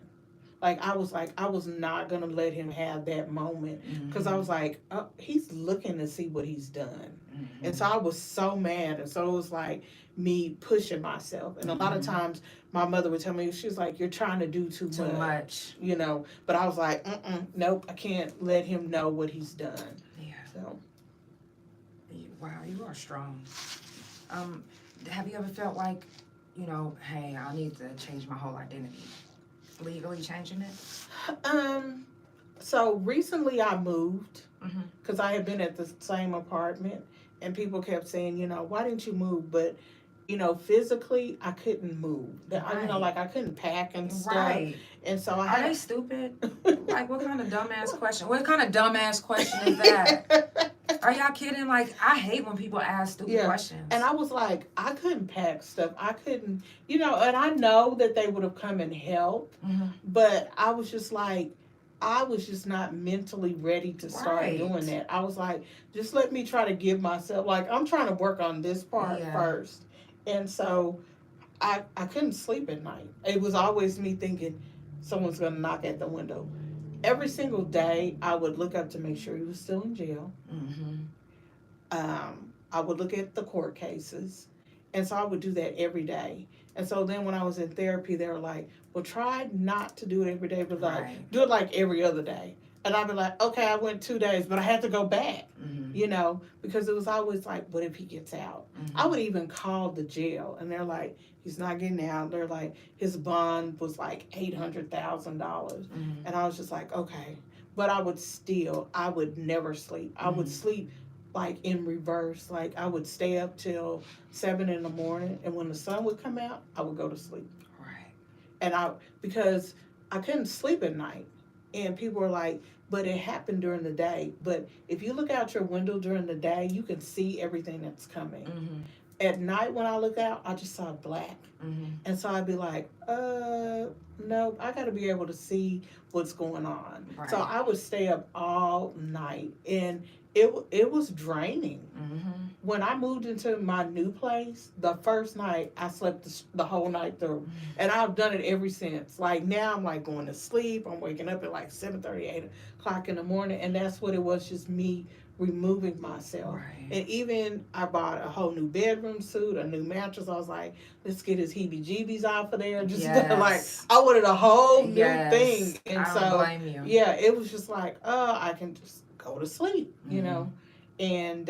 I was not going to let him have that moment, because I was like, oh, he's looking to see what he's done. Mm-hmm. And so I was so mad. And so it was like me pushing myself. And a lot of times my mother would tell me, she was like, you're trying to do too much. You know, but I was like, nope, I can't let him know what he's done.
Yeah.
So.
Wow, you are strong. Have you ever felt like, you know, hey, I need to change my whole identity? Legally changing it?
So recently I moved, because I had been at the same apartment, and people kept saying, you know, why didn't you move? But, you know, physically I couldn't move.
Right.
You know, like I couldn't pack and stuff.
Right.
And so
Are they stupid? Like, what kind of dumbass question? What kind of dumbass question is that? Are y'all kidding? Like, I hate when people ask stupid questions.
And I was like, I couldn't pack stuff. I couldn't, you know, and I know that they would have come and helped, but I was just like, I was just not mentally ready to start doing that. I was like, just let me try to give myself, like, I'm trying to work on this part first. And so I couldn't sleep at night. It was always me thinking someone's going to knock at the window. Every single day, I would look up to make sure he was still in jail. I would look at the court cases. And so I would do that every day. And so then when I was in therapy, they were like, well, try not to do it every day, but like, do it like every other day. And I'd be like, okay, I went 2 days, but I had to go back, you know, because it was always like, what if he gets out? I would even call the jail, and they're like, he's not getting out. They're like, his bond was like $800,000. And I was just like, okay. But I would never sleep. I would sleep like in reverse. Like, I would stay up till 7 in the morning, and when the sun would come out, I would go to sleep.
Right.
And because I couldn't sleep at night. And people were like, but it happened during the day. But if you look out your window during the day, you can see everything that's coming. At night when I look out, I just saw black. And so I'd be like, nope, I got to be able to see what's going on. Right. So I would stay up all night. And it was draining. When I moved into my new place, the first night, I slept the whole night through. And I've done it ever since. Like, now I'm like going to sleep. I'm waking up at like 7:30, 8 o'clock in the morning. And that's what it was, just me removing myself. Right. And even I bought a whole new bedroom suit, a new mattress. I was like, let's get his heebie-jeebies off of there. Just like, I wanted a whole new thing. And
I don't blame you.
Yeah, it was just like, I can just go to sleep, you know. And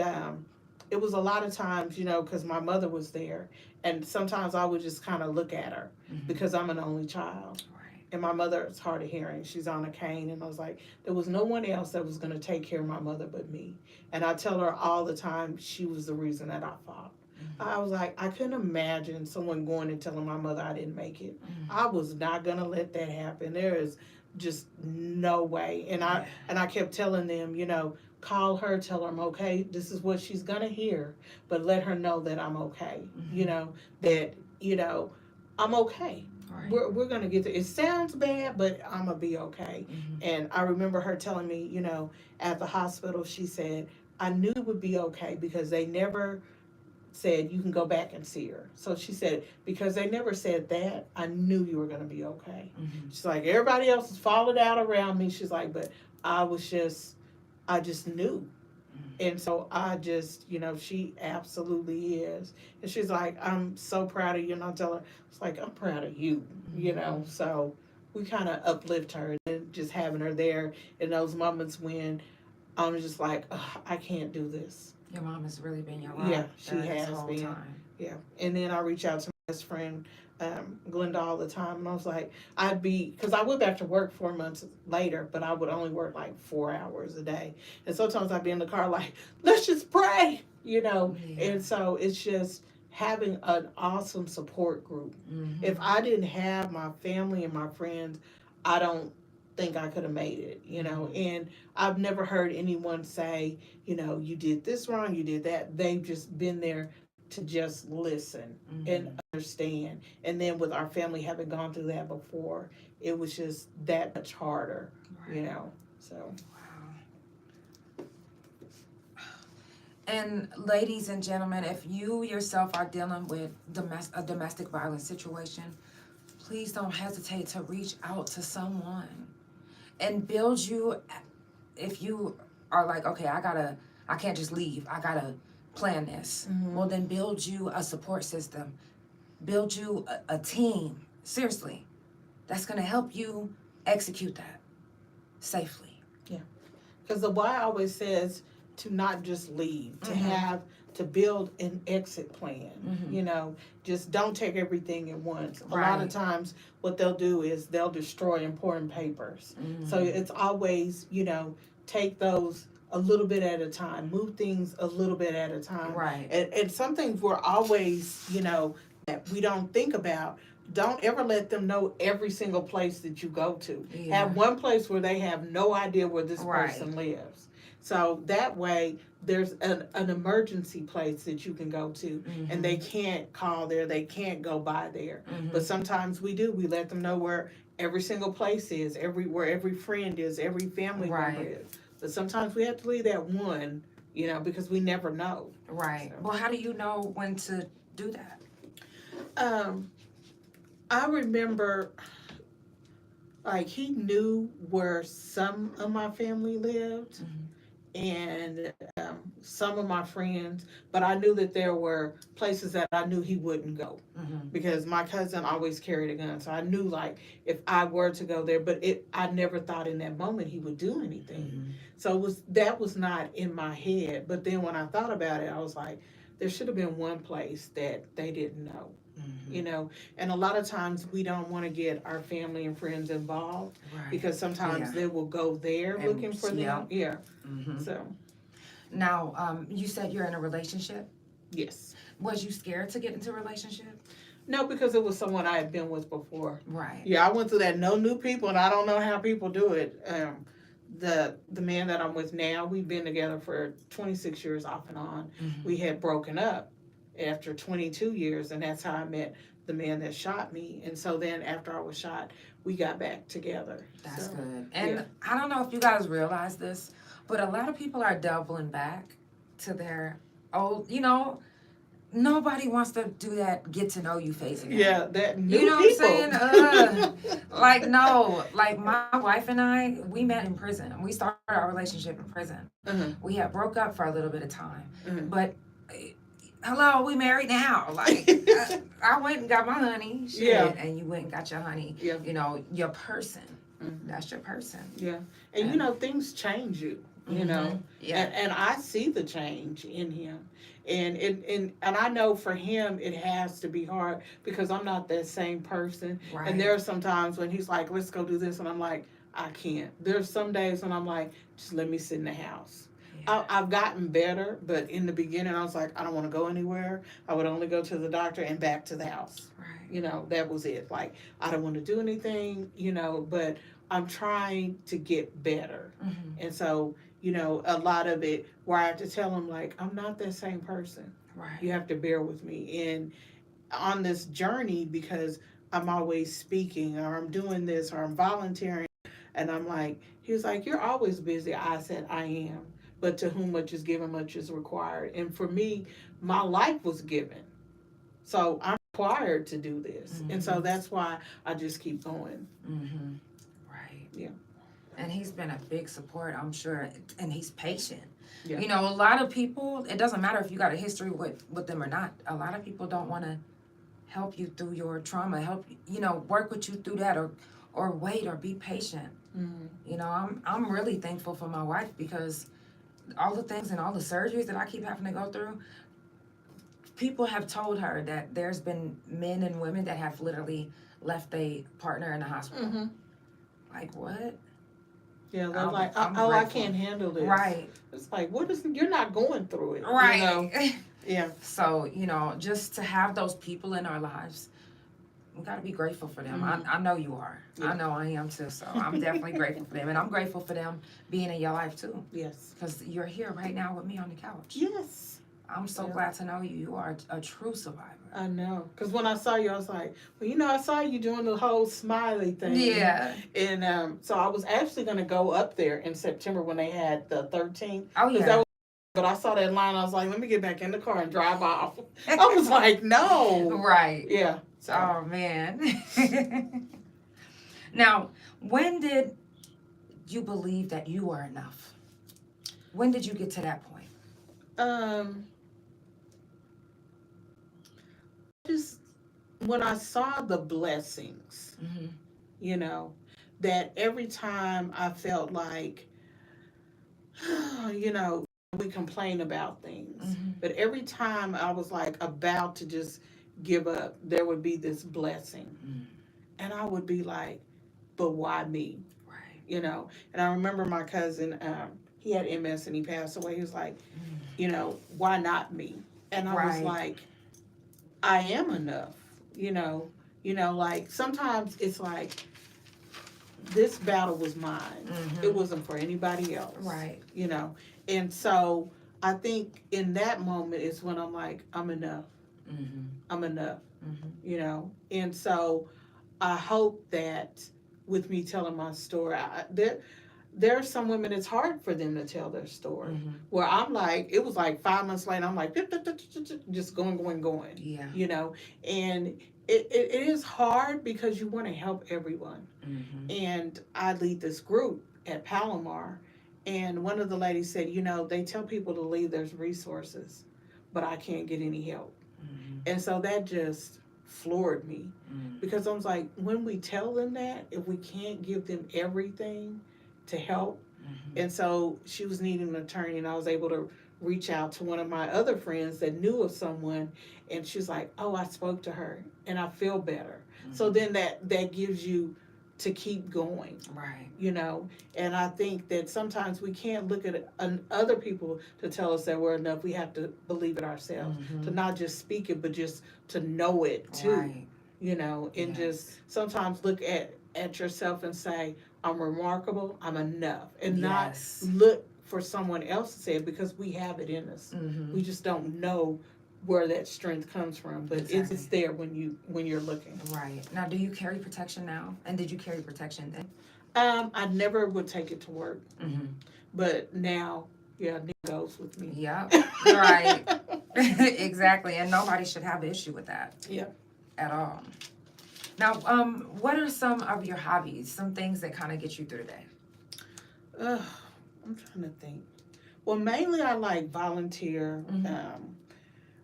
it was a lot of times, because my mother was there, and sometimes I would just kind of look at her because I'm an only child. And my mother is hard of hearing. She's on a cane. And I was like, there was no one else that was going to take care of my mother but me. And I tell her all the time she was the reason that I fought. I was like, I couldn't imagine someone going and telling my mother I didn't make it. I was not going to let that happen. There is just no way. And I kept telling them, call her, tell her I'm okay. This is what she's going to hear. But let her know that I'm okay. That, I'm okay. Right. We're going to get to it. Sounds bad, but I'm going to be okay. And I remember her telling me, at the hospital, she said, I knew it would be okay because they never said you can go back and see her. So she said, because they never said that, I knew you were going to be okay. She's like, everybody else is falling out around me. She's like, but I just knew. And so I just, she absolutely is. And she's like, I'm so proud of you. And I tell her, it's like, I'm proud of you, So we kind of uplift her. And just having her there in those moments when I'm just like, I can't do this.
Your mom has really been your rock.
Yeah, she has been.
Time.
Yeah. And then I reach out to my best friend, Glenda, all the time. And I was like, because I went back to work 4 months later, but I would only work like 4 hours a day. And sometimes I'd be in the car like, let's just pray, Yeah. And so it's just having an awesome support group. If I didn't have my family and my friends, I don't think I could have made it, and I've never heard anyone say, you did this wrong, you did that. They've just been there to just listen and understand. And then with our family having gone through that before, it was just that much harder, so.
Wow. And ladies and gentlemen, if you yourself are dealing with a domestic violence situation, please don't hesitate to reach out to someone and build you. If you are like, okay, I can't just leave, I gotta plan this. Well, then build you a support system, build you a team, seriously, that's gonna help you execute that safely.
Yeah, because the why always says to not just leave, to build an exit plan. Just don't take everything at once. A lot of times what they'll do is they'll destroy important papers. So it's always, take those a little bit at a time, move things a little bit at a time.
Right.
And some things we're always, that we don't think about. Don't ever let them know every single place that you go to. Have one place where they have no idea where this person lives. So that way there's an emergency place that you can go to, and they can't call there, they can't go by there. But sometimes we do. We let them know where every single place is, where every friend is, every family member is. But sometimes we have to leave that one, because we never know.
Right. So. Well, how do you know when to do that?
I remember, like, he knew where some of my family lived. And some of my friends, but I knew that there were places that I knew he wouldn't go because my cousin always carried a gun. So I knew, like, if I were to go there, but I never thought in that moment he would do anything. So that was not in my head. But then when I thought about it, I was like, there should have been one place that they didn't know. And a lot of times we don't want to get our family and friends involved because sometimes they will go there and looking for them. So
now, you said you're in a relationship?
Yes.
Was you scared to get into a relationship?
No, because it was someone I had been with before.
Right.
Yeah, I went through that. No new people, and I don't know how people do it. The man that I'm with now, we've been together for 26 years off and on. We had broken up after 22 years, and that's how I met the man that shot me. And so then after I was shot, we got back together.
That's good. And I don't know if you guys realize this, but a lot of people are doubling back to their old, nobody wants to do that get to know you phase again.
Yeah, that new
You know
people.
what I'm saying? No. Like, my wife and I, we met in prison. We started our relationship in prison. We had broke up for a little bit of time. But hello, we married now. Like, I went and got my honey. And you went and got your honey. Your person. That's your person.
Yeah. And things change you. you know.
Yeah.
And I see the change in him. And I know for him it has to be hard because I'm not that same person.
Right.
And there are some times when he's like, let's go do this, and I'm like, I can't. There's some days when I'm like, just let me sit in the house.
Yeah.
I've gotten better, but in the beginning I was like, I don't want to go anywhere. I would only go to the doctor and back to the house.
Right.
You know, that was it. Like, I don't want to do anything, you know, but I'm trying to get better. And so, you know, a lot of it where I have to tell him, like, I'm not that same person.
Right.
You have to bear with me. And on this journey, because I'm always speaking or I'm doing this or I'm volunteering, and I'm like, he was like, you're always busy. I said, I am. But to whom much is given, much is required. And for me, my life was given. So I'm required to do this. And so that's why I just keep going.
Right.
Yeah.
And he's been a big support, I'm sure. And he's patient.
Yeah.
You know, a lot of people, it doesn't matter if you got a history with them or not. A lot of people don't want to help you through your trauma, help, you know, work with you through that or wait or be patient. You know, I'm really thankful for my wife because all the things and all the surgeries that I keep having to go through, people have told her that there's been men and women that have literally left a partner in the hospital. Like, what?
Yeah, they're
I'm
like, I
grateful.
can't handle this.
Right.
It's like, what is, you're not going through it.
Right.
You know? Yeah.
So, you know, just to have those people in our lives, we got to be grateful for them. I know you are.
Yeah.
I know I am too. So I'm definitely grateful for them. And I'm grateful for them being in your life too.
Yes.
Because you're here right now with me on the couch.
Yes.
I'm so glad to know you. You are a true survivor.
I know. Because when I saw you, I was like, well, you know, I saw you doing the whole smiley thing.
Yeah.
And so I was actually going to go up there in September when they had the 13th.
Oh, yeah.
But I saw that line. I was like, let me get back in the car and drive off. I was like, no.
Right.
Yeah. So.
Oh, man. Now, when did you believe that you were enough? When did you get to that point?
Just when I saw the blessings, you know, that every time I felt like, you know, we complain about things, but every time I was like about to just give up, there would be this blessing. And I would be like, but why me?
Right.
You know, and I remember my cousin, he had MS and he passed away. He was like, you know, why not me? And I was like, I am enough, you know, like sometimes it's like this battle was mine. It wasn't for anybody else.
Right.
You know, and so I think in that moment is when I'm like, I'm enough. I'm enough, you know, and so I hope that with me telling my story, there are some women, it's hard for them to tell their story. Where I'm like, it was like 5 months later, I'm like, just going.
Yeah.
You know, and it is hard because you want to help everyone. And I lead this group at Palomar, and one of the ladies said, you know, they tell people to leave their resources, but I can't get any help. And so that just floored me because I was like, when we tell them that, if we can't give them everything to help, and so she was needing an attorney, and I was able to reach out to one of my other friends that knew of someone, and she's like, oh, I spoke to her and I feel better. So then that gives you to keep going.
Right.
You know, and I think that sometimes we can't look at other people to tell us that we're enough. We have to believe it ourselves, to not just speak it, but just to know it too.
Right.
You know, and just sometimes look at yourself and say, I'm remarkable, I'm enough, and not look for someone else to say it, because we have it in us. We just don't know where that strength comes from, but it's there when you're looking.
Right. Now, do you carry protection now? And did you carry protection then?
I never would take it to work, but now, it goes with me.
Yeah. Right. Exactly. And nobody should have an issue with that.
Yeah.
At all. Now, what are some of your hobbies? Some things that kind of get you through the day?
I'm trying to think. Well, mainly I like volunteer.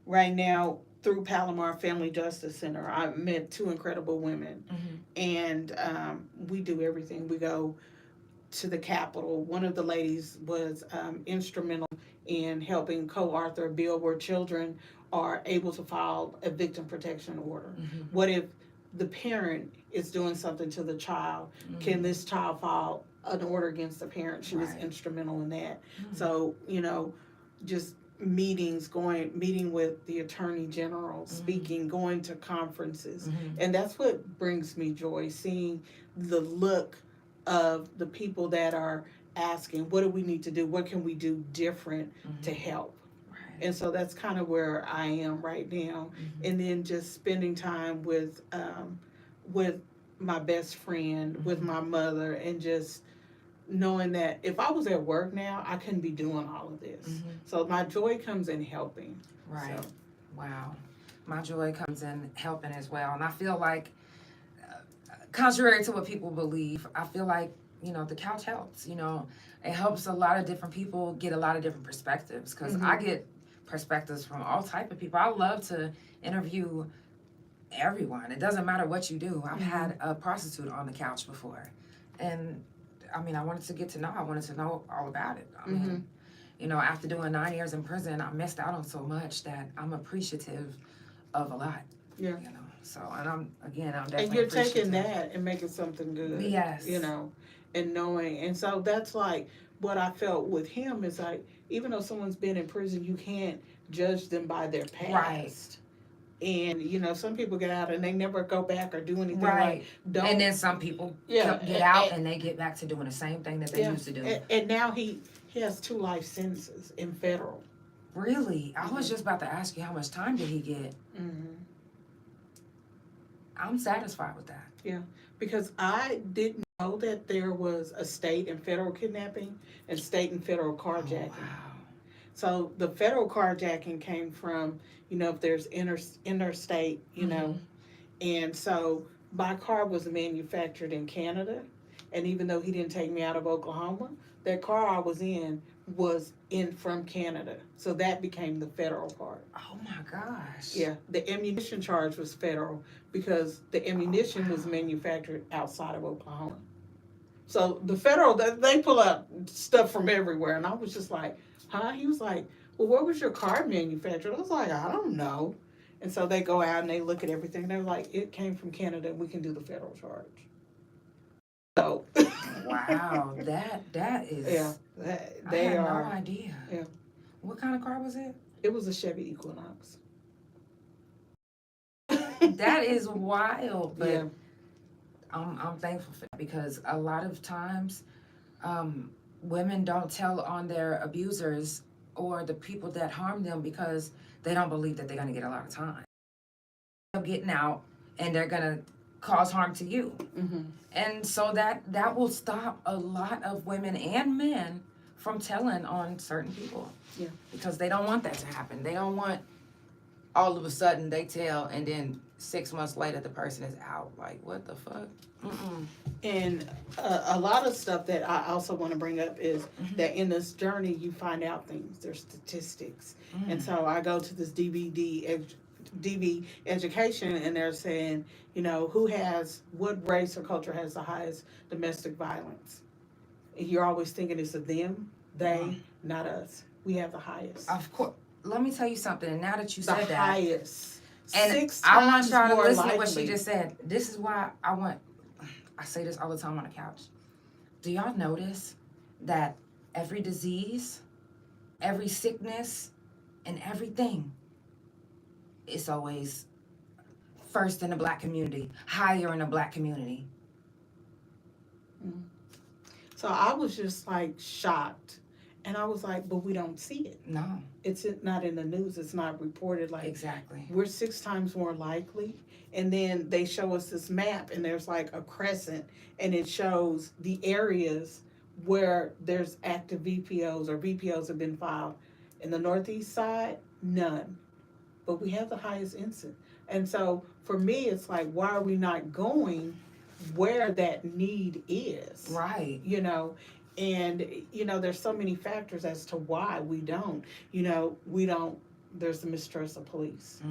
Right now, through Palomar Family Justice Center, I met 2 incredible women, and we do everything. We go to the Capitol. One of the ladies was instrumental in helping co-author a bill where children are able to file a victim protection order. What if the parent is doing something to the child? Can this child file an order against the parent? She was instrumental in that. So, you know, just meeting with the attorney general, speaking, going to conferences. And that's what brings me joy, seeing the look of the people that are asking, what do we need to do? What can we do different to help? And so that's kind of where I am right now. And then just spending time with my best friend, with my mother, and just knowing that if I was at work now, I couldn't be doing all of this. So my joy comes in helping.
Right. So. Wow. My joy comes in helping as well. And I feel like, contrary to what people believe, I feel like, you know, the couch helps. You know, it helps a lot of different people get a lot of different perspectives, because I get perspectives from all type of people. I love to interview everyone. It doesn't matter what you do. I've had a prostitute on the couch before, and I mean, I wanted to get to know. I wanted to know all about it. I mean, you know, after doing 9 years in prison, I missed out on so much that I'm appreciative of a lot. Yeah. You know, so, and I'm definitely
and you're taking that and making something good.
Yes.
You know, and knowing, and so that's like what I felt with him is like, even though someone's been in prison, you can't judge them by their past.
Right.
And, you know, some people get out and they never go back or do anything.
Right.
Like,
and then some people get out and they get back to doing the same thing that they used to do.
And now he has 2 life sentences in federal.
Really? I was just about to ask you, how much time did he get? I'm satisfied with that.
Yeah, because I didn't know that there was a state and federal kidnapping and state and federal carjacking.
Oh, wow.
So the federal carjacking came from, you know, if there's interstate, you know, and so my car was manufactured in Canada, and even though he didn't take me out of Oklahoma, that car I was in from Canada, so that became the federal part.
Oh my gosh.
Yeah, the ammunition charge was federal because the ammunition was manufactured outside of Oklahoma. So the federal, they pull out stuff from everywhere, and I was just like, huh? He was like, well, where was your car manufactured? I was like, I don't know. And so they go out and they look at everything. They're like, it came from Canada, and we can do the federal charge. So.
Wow, that is.
Yeah, I had
no idea.
Yeah.
What kind of car was it?
It was a Chevy Equinox.
That is wild, but
yeah.
I'm thankful for that, because a lot of times women don't tell on their abusers or the people that harm them because they don't believe that they're going to get a lot of time. They're getting out and they're going to cause harm to you. And so that will stop a lot of women and men from telling on certain people.
Yeah.
Because they don't want that to happen. They don't want all of a sudden they tell and then 6 months later the person is out. Like, what the fuck?
And a lot of stuff that I also want to bring up is that in this journey you find out things. There's statistics. And so I go to this DV education, and they're saying, you know, what race or culture has the highest domestic violence? And you're always thinking it's a them, they, not us. We have the highest.
Of course. Let me tell you something. And now that you said that,
the highest.
and
6
I want
times
y'all to
more
listen to
likely.
what she just said. This is why I say this all the time on the couch. Do y'all notice that every disease, every sickness, and everything, it's always first in the black community, higher in the black community?
So I was just like shocked. And I was like, but we don't see it.
No.
It's not in the news. It's not reported. Like,
exactly.
We're 6 times more likely. And then they show us this map, and there's like a crescent, and it shows the areas where there's active VPOs or VPOs have been filed. In the Northeast side, none. But we have the highest incident. And so for me, it's like, why are we not going where that need is?
Right.
You know? And, you know, there's so many factors as to why we don't. You know, there's the mistrust of police.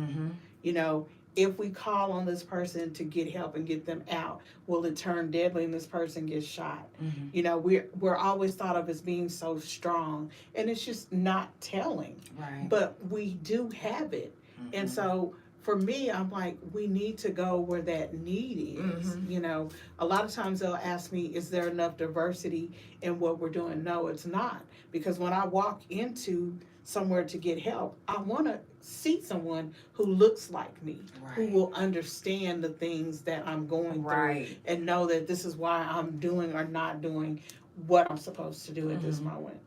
You know, if we call on this person to get help and get them out, will it turn deadly and this person gets shot?
Mm-hmm.
You know, we're always thought of as being so strong, and it's just not telling.
Right.
But we do have it.
Mm-hmm.
And so for me, I'm like, we need to go where that need is.
Mm-hmm.
You know, a lot of times they'll ask me, is there enough diversity in what we're doing? No, it's not. Because when I walk into somewhere to get help, I want to see someone who looks like me, who
Right.
will understand the things that I'm going
Right.
through and know that this is why I'm doing or not doing what I'm supposed to do at this
Mm-hmm.
moment.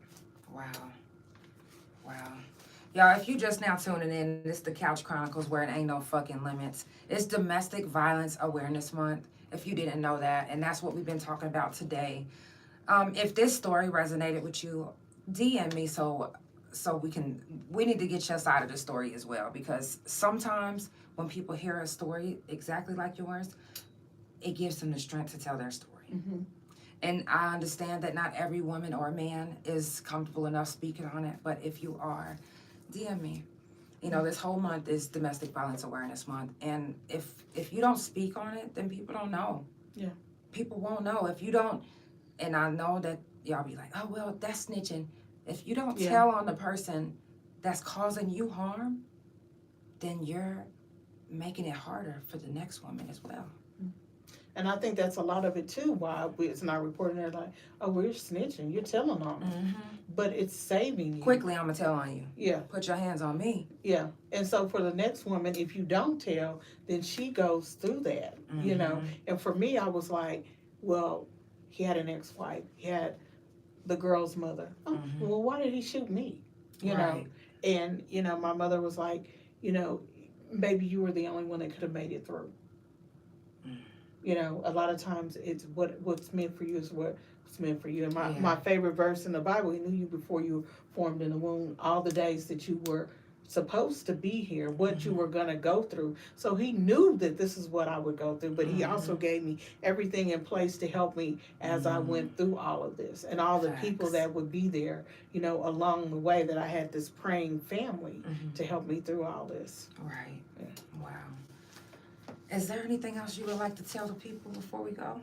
Wow. Wow. Y'all, if you just now tuning in, it's the Couch Chronicles where it ain't no fucking limits. It's Domestic Violence Awareness Month, if you didn't know that, and that's what we've been talking about today. If this story resonated with you, DM me so we need to get your side of the story as well, because sometimes when people hear a story exactly like yours, it gives them the strength to tell their story.
Mm-hmm.
And I understand that not every woman or man is comfortable enough speaking on it, but if you are, DM me. You know, this whole month is Domestic Violence Awareness Month, and if you don't speak on it, then people don't know.
Yeah.
People won't know if you don't. And I know that y'all be like, oh well, that's snitching. If you don't tell on the person that's causing you harm, then you're making it harder for the next woman as well.
And I think that's a lot of it too, why it's not reporting. They're like, oh, we're snitching, you're telling on me.
Mm-hmm.
But it's saving you.
Quickly, I'm going to tell on you.
Yeah.
Put your hands on me.
Yeah. And so for the next woman, if you don't tell, then she goes through that, you know.
Mm-hmm.
And for me, I was like, well, he had an ex-wife. He had the girl's mother. Oh,
Mm-hmm.
well, why did he shoot me? You know.
Right.
And, you know, my mother was like, you know, maybe you were the only one that could have made it through.
Mm.
You know, a lot of times it's what's meant for you is what's meant for you. And
Yeah.
my favorite verse in the Bible, he knew you before you were formed in the womb, all the days that you were supposed to be here, what you were going to go through. So he knew that this is what I would go through, but he also gave me everything in place to help me as I went through all of this, and all the people
Facts.
that would be there, you know, along the way, that I had this praying family to help me through all this.
Right.
Yeah.
Wow. Is there anything else you would like to tell the people before we go?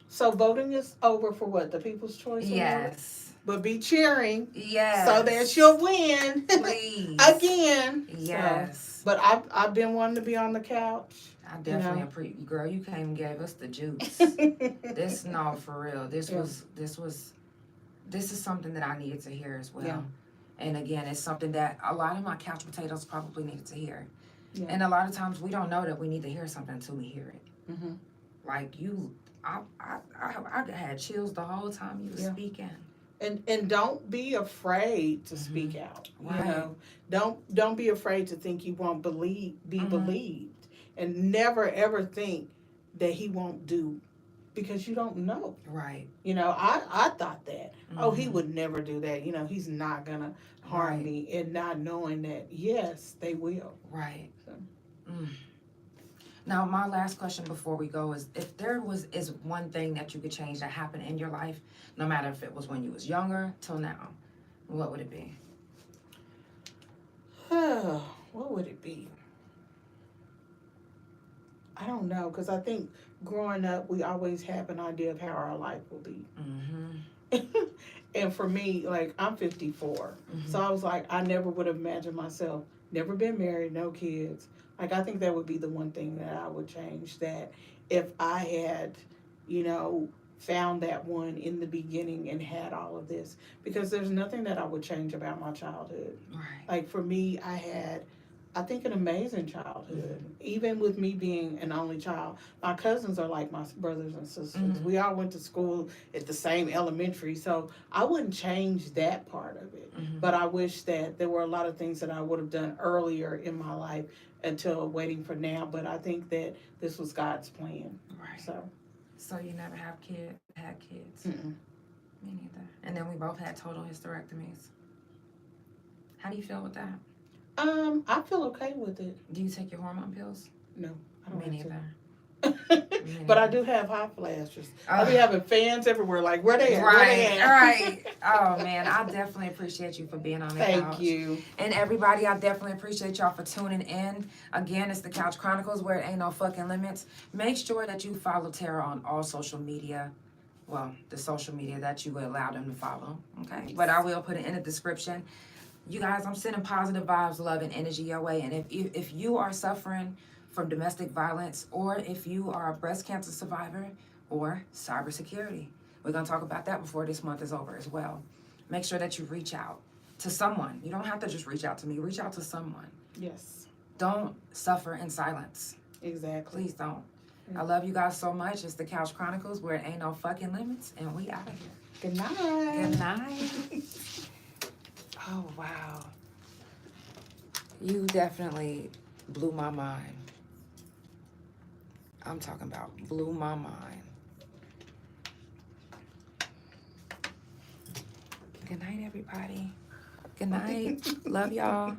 So voting is over for what? The People's Choice Award?
Yes.
But be cheering
Yes.
so that she'll win.
Please.
Again.
Yes.
So, but I've been wanting to be on the couch.
I definitely appreciate, girl, you came and gave us the juice. This, no, for real. This is something that I needed to hear as well.
Yeah.
And again, it's something that a lot of my couch potatoes probably needed to hear.
Yeah.
And a lot of times we don't know that we need to hear something until we hear it.
Mm-hmm.
Like I had chills the whole time you were speaking.
And don't be afraid to speak out.
Right.
You know, don't be afraid to think you won't be believed, and never ever think that he won't do, because you don't know.
Right.
You know, I thought that. Oh, he would never do that. You know, he's not gonna harm me, and not knowing that yes, they will.
Right.
So.
Now, my last question before we go is, if there is one thing that you could change that happened in your life, no matter if it was when you was younger till now, what would it be?
What would it be? I don't know, because I think growing up, we always have an idea of how our life will be.
Mm-hmm.
And for me, like, I'm 54. So I was like, I never would have imagined myself, never been married, no kids. Like, I think that would be the one thing that I would change, that if I had, you know, found that one in the beginning and had all of this, because there's nothing that I would change about my childhood.
Right.
Like, for me, I had, I think, an amazing childhood. Even with me being an only child, my cousins are like my brothers and sisters. We all went to school at the same elementary, so I wouldn't change that part of it. But I wish that there were a lot of things that I would have done earlier in my life until waiting for now. But I think that this was God's plan.
Right.
So
you never had kids?
Mm-mm.
Me neither. And then we both had total hysterectomies. How do you feel with that?
I feel okay with it.
Do you take your hormone pills?
No, I don't
Me
have to. But I do have hot flashes. I be having fans everywhere. Like, where they at?
Right,
Where they at?
right. Oh man, I definitely appreciate you for being on the couch.
Thank you.
And everybody, I definitely appreciate y'all for tuning in. Again, it's the Couch Chronicles, where it ain't no fucking limits. Make sure that you follow Tara on all social media. Well, the social media that you will allow them to follow. Okay, but I will put it in the description. You guys, I'm sending positive vibes, love, and energy your way. And if you are suffering from domestic violence, or if you are a breast cancer survivor, or cybersecurity, we're going to talk about that before this month is over as well. Make sure that you reach out to someone. You don't have to just reach out to me. Reach out to someone.
Yes.
Don't suffer in silence.
Exactly.
Please don't. I love you guys so much. It's the Couch Chronicles, where it ain't no fucking limits, and we out of here.
Good night.
Good night. Oh, wow. You definitely blew my mind. I'm talking about blew my mind. Good night, everybody. Good night. Love y'all.